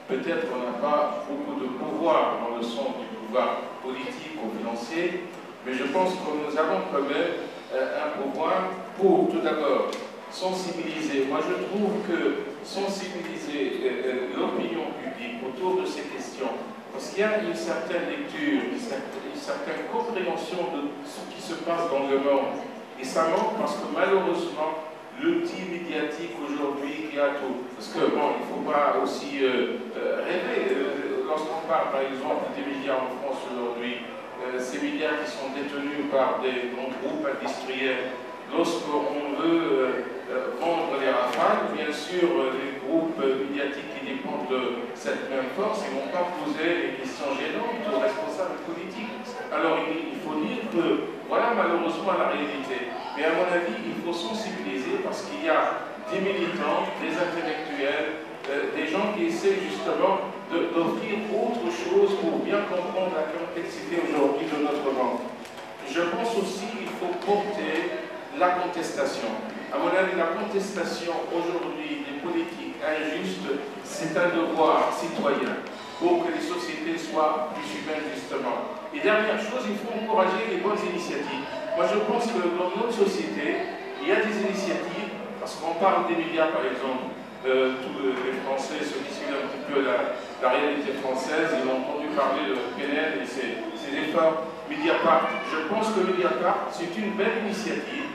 peut-être on n'a pas beaucoup de pouvoir dans le sens du pouvoir politique ou financier, mais je pense que nous avons quand même un pouvoir pour, tout d'abord, sensibiliser. Moi, je trouve que sensibiliser l'opinion publique autour de ces questions, parce qu'il y a une certaine lecture, une certaine compréhension de ce qui se passe dans le monde. Et ça manque parce que malheureusement, l'outil médiatique aujourd'hui qui a tout. Parce que, bon, il ne faut pas aussi rêver. Lorsqu'on parle, par exemple, des médias en France aujourd'hui, ces médias qui sont détenus par des grands groupes industriels, lorsqu'on veut vendre les rafales, bien sûr, les groupes médiatiques qui dépendent de cette même force, ils n'ont pas posé les questions gênantes aux responsables politiques. Alors il faut dire que, voilà malheureusement la réalité. Mais à mon avis, il faut sensibiliser parce qu'il y a des militants, des intellectuels, des gens qui essaient justement d'offrir autre chose pour bien comprendre la complexité aujourd'hui de notre monde. Je pense aussi qu'il faut porter la contestation. À mon avis, la contestation aujourd'hui des politiques injustes, c'est un devoir citoyen pour que les sociétés soient plus humaines justement. Et dernière chose, il faut encourager les bonnes initiatives. Moi je pense que dans notre société, il y a des initiatives, parce qu'on parle des médias par exemple, tous les Français, ceux qui suivent un petit peu la réalité française, ils ont entendu parler de PNL et ses efforts. Mediapart, je pense que Mediapart, c'est une belle initiative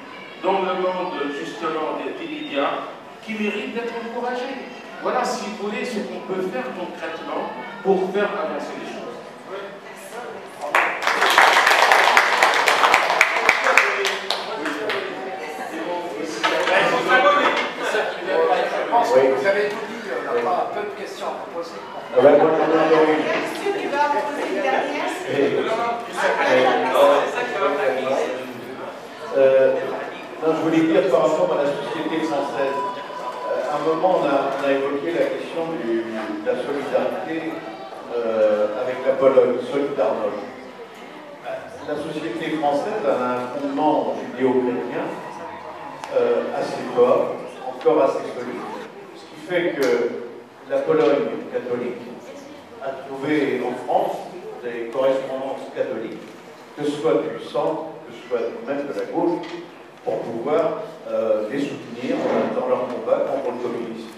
dans le monde justement des médias qui mérite d'être encouragée. Voilà, si vous voulez, ce qu'on peut faire concrètement pour faire avancer les choses.
Je pense que vous avez tout dit, on n'a pas peu de questions à poser.
Tu vas poser une dernière.
Non, je voulais dire par rapport à la société française. À un moment, on a évoqué la question de la solidarité avec la Pologne, Solidarność. La société française a un fondement judéo-chrétien assez fort, encore assez solide, ce qui fait que la Pologne catholique a trouvé en France des correspondances catholiques, que ce soit du centre, que ce soit même de la gauche, pour pouvoir les soutenir dans leur combat contre le communisme.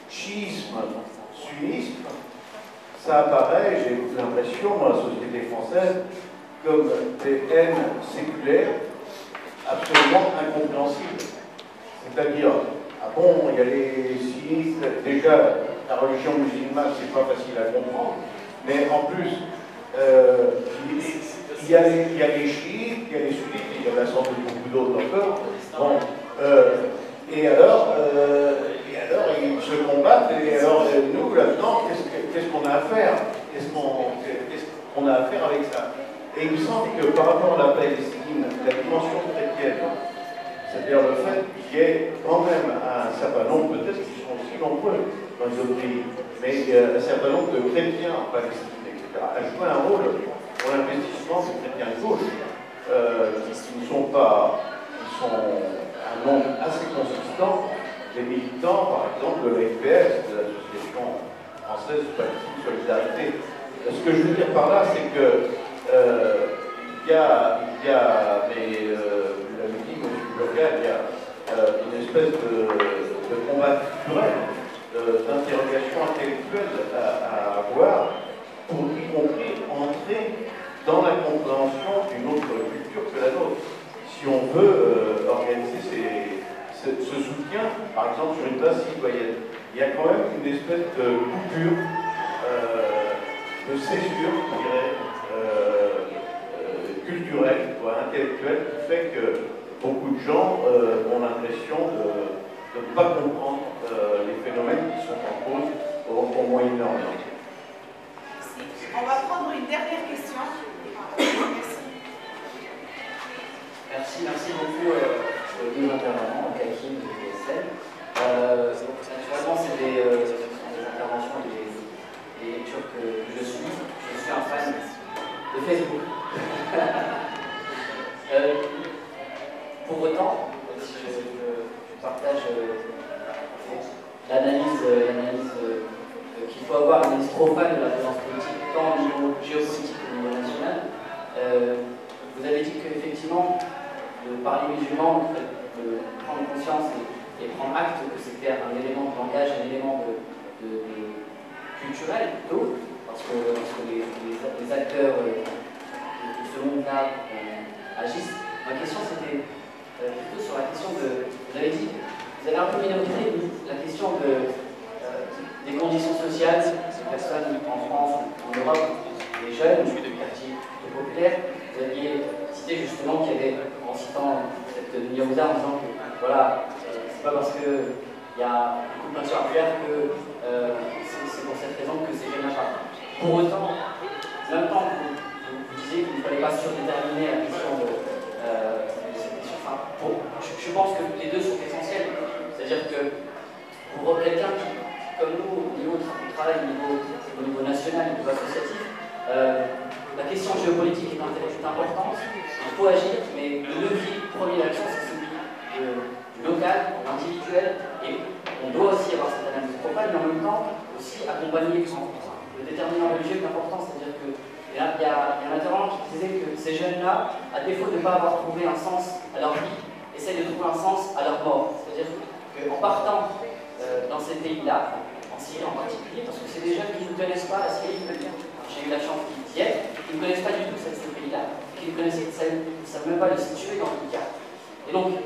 Chiisme, sunnisme, ça apparaît, j'ai l'impression, dans la société française, comme des haines séculaires absolument incompréhensibles. C'est-à-dire, ah bon, il y a les sinistres, déjà, la religion musulmane, c'est pas facile à comprendre, mais en plus, il y a les chiites, il y a les sunnites, il y en a sans doute beaucoup d'autres encore. Bon, et alors, ils se combattent, et alors, nous, là-dedans, qu'est-ce qu'on a à faire? Qu'est-ce qu'on a à faire avec ça? Et il me semble que par rapport à la Palestine, la dimension chrétienne, c'est-à-dire le fait qu'il y ait quand même un certain nombre, peut-être qu'ils sont aussi nombreux dans les autres pays, mais un certain nombre de chrétiens en Palestine, etc., a joué un rôle pour l'investissement des chrétiens de gauche, qui ne sont pas, qui sont un nombre assez consistant, des militants, par exemple, de l'AFPS, de l'Association française de Palestine Solidarité. Ce que je veux dire par là, c'est que il y a, mais vous l'avez dit, M. Burgal, il y a une espèce de combat culturel, d'interrogation intellectuelle à avoir pour y compris entrer dans la compréhension d'une autre culture que la nôtre. Si on veut organiser ce soutien, par exemple sur une base citoyenne, il y a quand même une espèce de coupure, de césure, je dirais, culturelle, intellectuelle, qui fait que beaucoup de gens ont l'impression de ne pas comprendre les phénomènes qui sont en cause au Moyen-Orient.
Merci. On va prendre une dernière question.
Merci beaucoup aux deux intervenants, Kakim et Estelle. Naturellement, c'est des interventions et des lectures que je suis. Je suis un fan de Facebook. Pour autant, je partage l'analyse qu'il faut avoir une analyse trop fan de la présence politique, tant au niveau géopolitique qu'au niveau national. Vous avez dit qu'effectivement, par les musulmans, de prendre conscience et prendre acte que c'était un élément de langage, un élément culturel plutôt, parce que les acteurs de ce monde-là agissent. Ma question c'était plutôt sur la question de, vous avez dit, vous avez un peu minorité la question des conditions sociales des personnes en France, en Europe, les jeunes, des quartiers plutôt populaires. Vous aviez cité justement qu'il y avait, en citant cette Yaouza en disant que voilà, c'est pas parce que il y a beaucoup de nations à faire que c'est pour cette raison que ces jeunes-là partent. Pour autant, en même temps que vous disiez qu'il ne fallait pas surdéterminer la question de je pense que les deux sont essentiels. C'est-à-dire que pour quelqu'un qui, comme nous, au niveau du travail, au niveau national, au niveau associatif, la question géopolitique est importante. Il faut agir, mais le levier premier d'action, c'est celui du local, individuel, et on doit aussi avoir cette analyse globale, mais en même temps aussi accompagner le déterminant religieux est important, c'est-à-dire que il y a un intervenant qui disait que ces jeunes-là, à défaut de ne pas avoir trouvé un sens à leur vie, essayent de trouver un sens à leur mort. C'est-à-dire qu'en partant dans ces pays-là, en Syrie en particulier, parce que c'est des jeunes qui ne connaissent pas la Syrie, j'ai eu la chance d'y être, qui ne connaissent pas du tout ce pays-là, qui ne savent même pas le situer dans le cas. Et donc,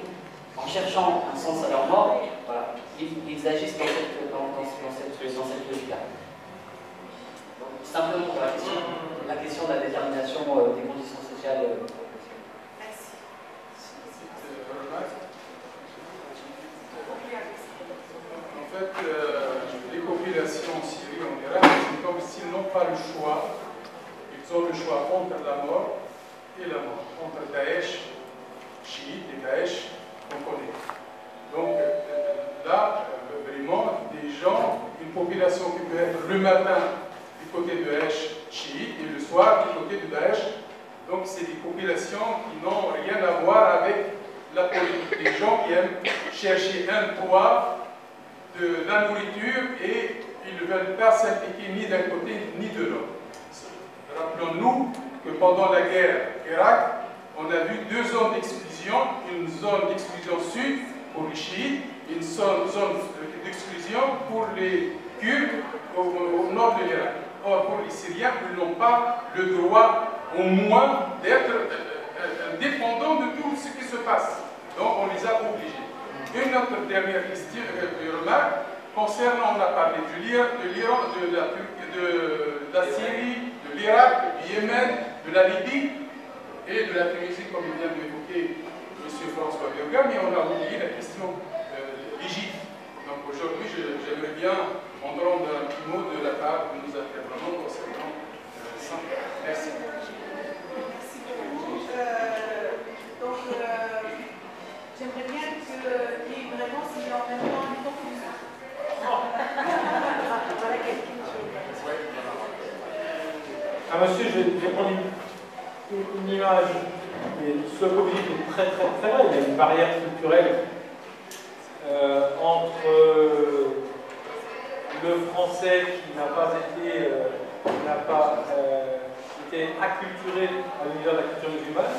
en cherchant un sens à leur mort, voilà, ils agissent dans cette logique-là. Simplement pour la question de la détermination des conditions sociales.
Merci.
En fait, les populations en Syrie, en Irak, c'est comme s'ils n'ont pas le choix. Ils ont le choix entre la mort et la mort, entre Daesh chiite et Daesh qu'on connaît. Donc là, vraiment, des gens, une population qui peut être le matin du côté de Daesh chiite et le soir du côté de Daesh. Donc c'est des populations qui n'ont rien à voir avec la politique. Des gens qui aiment chercher un toit, de la nourriture, et ils ne veulent pas s'impliquer ni d'un côté ni de l'autre. Rappelons-nous que pendant la guerre Irak, on a vu deux zones d'exclusion, une zone d'exclusion sud pour les chiites, une zone d'exclusion pour les Kurdes au nord de l'Irak. Or, pour les Syriens, ils n'ont pas le droit, au moins, d'être dépendants de tout ce qui se passe. Donc, on les a obligés. Une autre dernière question, remarque, concernant, on a parlé de l'Iran, de la Syrie, de l'Irak, du Yémen, de la Libye et de la Tunisie, comme vient d'évoquer M. François Berga, mais on a oublié la question de l'Égypte. Donc aujourd'hui, j'aimerais bien entendre un petit mot de la part de nos intervenants concernant ça. Merci.
Merci beaucoup. Donc, j'aimerais bien qu'il y ait une réponse et en même temps une conclusion. Voilà quelqu'un qui
monsieur, je vais prendre une image. Ce politique est très vrai. Il y a une barrière culturelle entre le français qui n'a pas été acculturé à l'univers de la culture musulmane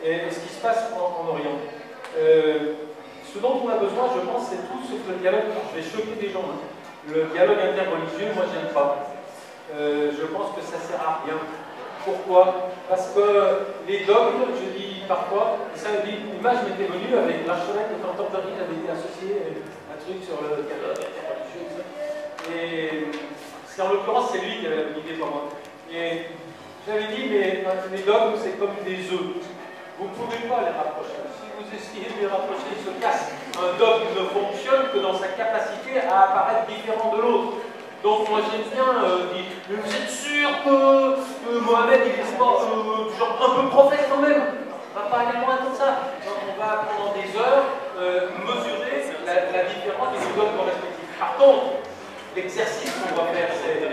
et ce qui se passe en Orient. Ce dont on a besoin, je pense, c'est tout sauf le dialogue. Je vais choquer des gens. Le dialogue interreligieux, moi, j'aime pas. Je pense que ça sert à rien. Pourquoi? Parce que les dogmes, je dis parfois, l'image m'était venue avec l'archevêque de Canterbury, j'avais été associé à un truc sur le dialogue interreligieux. Et en l'occurrence, c'est lui qui avait la bonne idée pour moi. Et j'avais dit, mais les dogmes, c'est comme des œufs. Vous ne pouvez pas les rapprocher. Si vous essayez de les rapprocher, ils se cassent. Un dogme ne fonctionne que dans sa capacité à apparaître différent de l'autre. Donc moi j'aime bien dire, mais vous êtes sûr que Mohamed il est pas genre un peu prophète quand même? On va pas aller loin comme ça. Donc, on va pendant des heures mesurer la différence des dogmes respectifs. Par contre, l'exercice qu'on va faire, c'est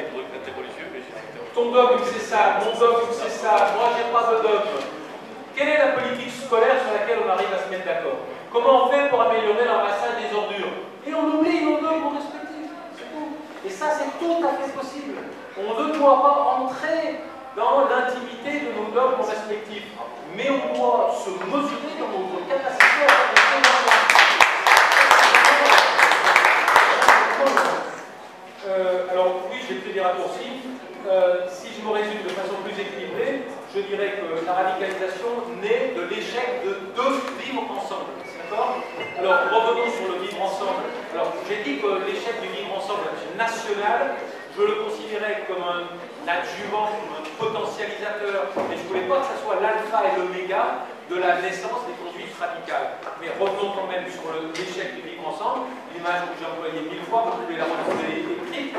ton dogme c'est ça, mon dogme c'est ça, moi j'ai pas de dogme. Quelle est la politique scolaire sur laquelle on arrive à se mettre d'accord? Comment on fait pour améliorer l'amassage des ordures? Et on oublie nos dogmes respectifs, c'est tout. Et ça c'est tout à fait possible. On ne doit pas entrer dans l'intimité de nos dogmes respectifs, mais on doit se mesurer dans notre capacité à faire des alors oui, j'ai pris des raccourcis. Si je me résume de façon plus équilibrée, je dirais que la radicalisation naît de l'échec de deux vivre ensemble. D'accord? Alors revenons sur le vivre ensemble. Alors j'ai dit que l'échec du vivre ensemble national, je le considérais comme un adjuvant, comme un potentialisateur, mais je ne voulais pas que ce soit l'alpha et l'oméga de la naissance des conduites radicales. Mais revenons quand même sur l'échec du vivre ensemble. Il image que j'ai employée 1000 fois, vous pouvez la retrouver écrite.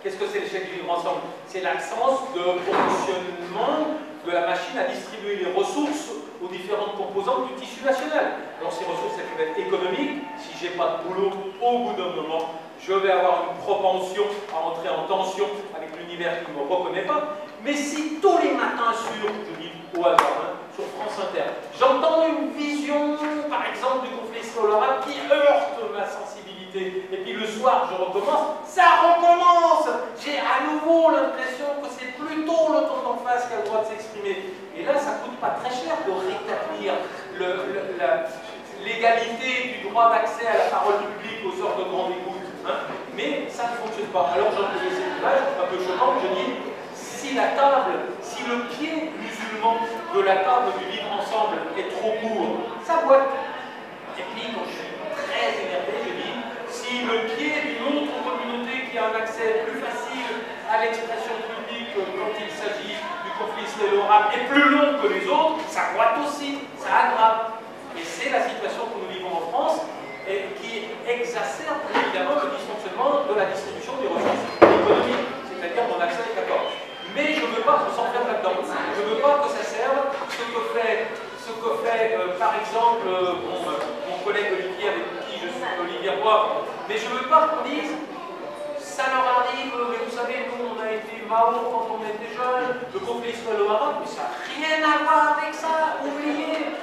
Qu'est-ce que c'est l'échec du vivre ensemble? C'est l'absence de fonctionnement de la machine à distribuer les ressources aux différentes composantes du tissu national. Alors ces ressources, elles peuvent être économiques. Si je n'ai pas de boulot, au bout d'un moment, je vais avoir une propension à entrer en tension avec l'univers qui ne me reconnaît pas. Mais si tous les matins sur, je dis au hasard, sur France Inter, j'entends une vision, par exemple, du conflit israélo-arabe qui heurte ma sensibilité, et puis le soir, je recommence, ça recommence. J'ai à nouveau l'impression que c'est plutôt le temps d'en face qui a le droit de s'exprimer. Et là, ça ne coûte pas très cher de rétablir l'égalité du droit d'accès à la parole publique aux heures de grande écoute. Mais ça ne fonctionne pas. Alors j'ai employé cette image un peu choquante, je dis, si la table, si le pied musulman de la table du vivre ensemble est trop court, ça boite. Et puis quand je suis très énervé, je dis, si le pied d'une autre communauté qui a un accès plus facile à l'expression publique quand il s'agit du conflit israélo-arabe est plus long que les autres, ça boite aussi, ça aggrave. Et c'est la situation que nous vivons en France, et qui exacerbe évidemment le dysfonctionnement de la distribution des ressources économiques, c'est-à-dire mon accès à l'accord. Mais je ne veux pas qu'on s'enferme là-dedans. Je ne veux pas que ça serve ce que fait par exemple mon collègue Olivier, avec qui je suis Olivier Roy. Mais je ne veux pas qu'on dise ça leur arrive, mais vous savez, nous on a été Mao quand on était jeunes, le conflit israélo-arabe, mais ça n'a rien à voir avec ça, oubliez.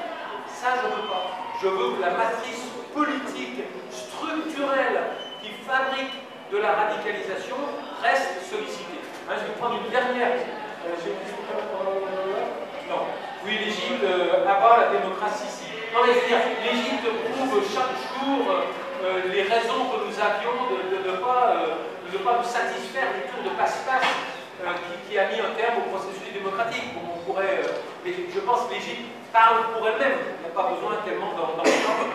Ça, je ne veux pas. Je veux que la matrice politique, structurelle, qui fabrique de la radicalisation, reste sollicitée. Je vais prendre une dernière. Non. Oui, l'Égypte abat la démocratie ici. Non, mais je veux dire, l'Égypte prouve chaque jour les raisons que nous avions de ne pas nous satisfaire du tour de passe-passe qui a mis un terme au processus démocratique. Bon, on pourrait, mais je pense que l'Égypte parle pour elle-même. Il n'y a pas besoin tellement dans le temps.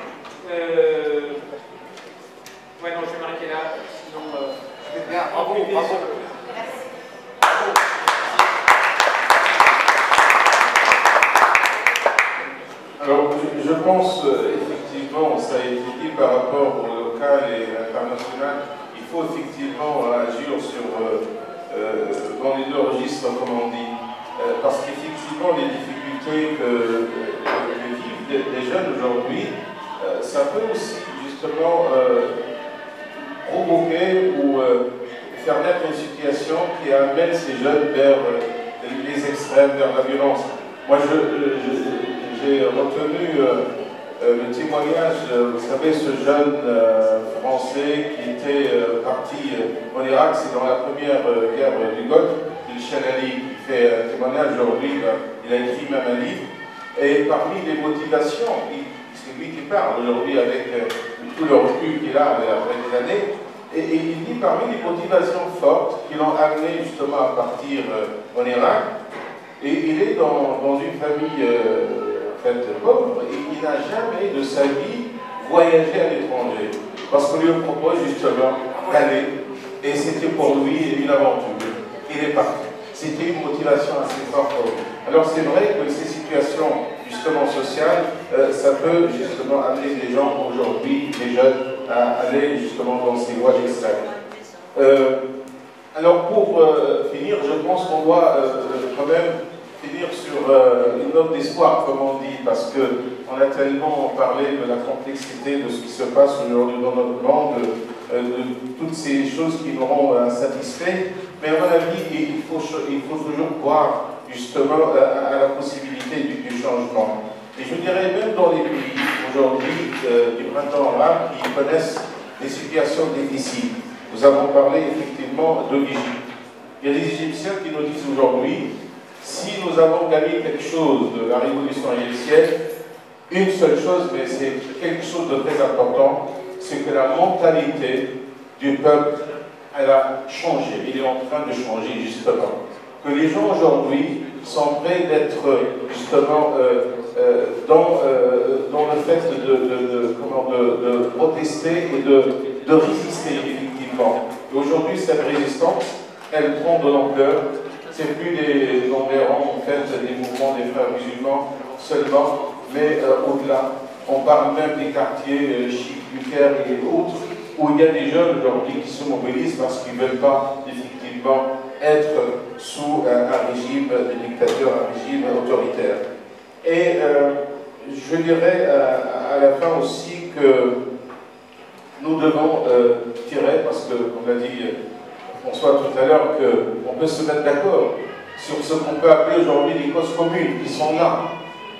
Ouais, non, je vais m'arrêter là. Sinon, je vais bien. Bravo.
Alors, je pense, effectivement, ça a été dit par rapport au local et à l'international, il faut effectivement agir dans les deux registres, comme on dit. Parce qu'effectivement, les difficultés que vivent les jeunes aujourd'hui, ça peut aussi, justement, provoquer ou faire naître une situation qui amène ces jeunes vers les extrêmes, vers la violence. Moi, j'ai retenu le témoignage, vous savez, ce jeune français qui était parti en Irak, c'est dans la première guerre du Golfe, il Chalali, qui fait un témoignage aujourd'hui, il a écrit même un livre, et parmi les motivations, c'est lui qui parle aujourd'hui avec tout le recul qu'il a après des années, et il dit parmi les motivations fortes qui l'ont amené justement à partir en Irak, et il est dans une famille pauvre, et il n'a jamais de sa vie voyagé à l'étranger. Parce qu'on lui propose justement d'aller, et c'était pour lui une aventure. Il est parti. C'était une motivation assez forte pour lui. Alors c'est vrai que ces situations justement sociales, ça peut justement amener les gens aujourd'hui, les jeunes, à aller justement dans ces voies extrêmes. Alors pour finir, je pense qu'on doit quand même finir sur une note d'espoir, comme on dit, parce qu'on a tellement parlé de la complexité de ce qui se passe aujourd'hui dans notre monde, de toutes ces choses qui nous rendent insatisfaits. Mais à mon avis, il faut toujours croire justement à la possibilité du changement. Et je dirais même dans les pays aujourd'hui du printemps arabe qui connaissent des situations difficiles. Nous avons parlé effectivement de l'Égypte. Il y a des Égyptiens qui nous disent aujourd'hui, si nous avons gagné quelque chose de la révolution égyptienne, une seule chose, mais c'est quelque chose de très important, c'est que la mentalité du peuple, elle a changé. Il est en train de changer, justement. Que les gens aujourd'hui sont prêts d'être, justement, dans le fait de protester et de résister, effectivement. Et aujourd'hui, cette résistance, elle prend de l'ampleur. C'est plus des rangs, en fait, des mouvements des frères musulmans seulement, mais au-delà. On parle même des quartiers chiites
tributaires et autres, où il y a des jeunes aujourd'hui qui se mobilisent parce qu'ils ne veulent pas effectivement être sous un régime de dictateur, un régime autoritaire. Et je dirais à la fin aussi que nous devons tirer, parce que, comme l'a dit François tout à l'heure, qu'on peut se mettre d'accord sur ce qu'on peut appeler aujourd'hui les causes communes qui sont là.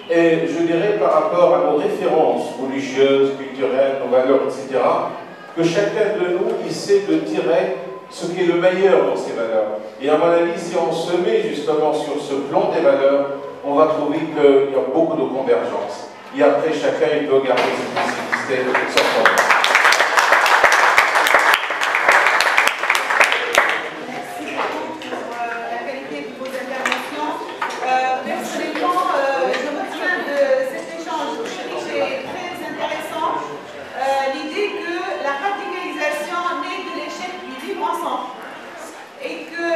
Et je dirais par rapport à nos références religieuses, culturelles, nos valeurs, etc., que chacun de nous essaie de tirer ce qui est le meilleur dans ces valeurs. Et à mon avis, si on se met justement sur ce plan des valeurs, on va trouver qu'il y a beaucoup de convergence. Et après, chacun il peut garder ses spécificités sans problème.
Merci beaucoup pour la qualité de vos interventions. Personnellement, je me tiens de cet échange riche et très intéressant. L'idée que la radicalisation naît de l'échec du vivre ensemble et que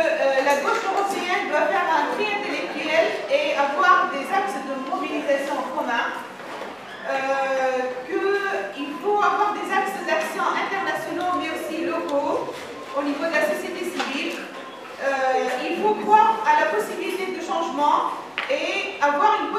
la gauche européenne doit faire un tri intellectuel et avoir des axes de mobilisation communs, qu'il faut avoir des axes d'action internationaux mais aussi locaux au niveau de la société civile. Il faut croire à la possibilité de changement et avoir une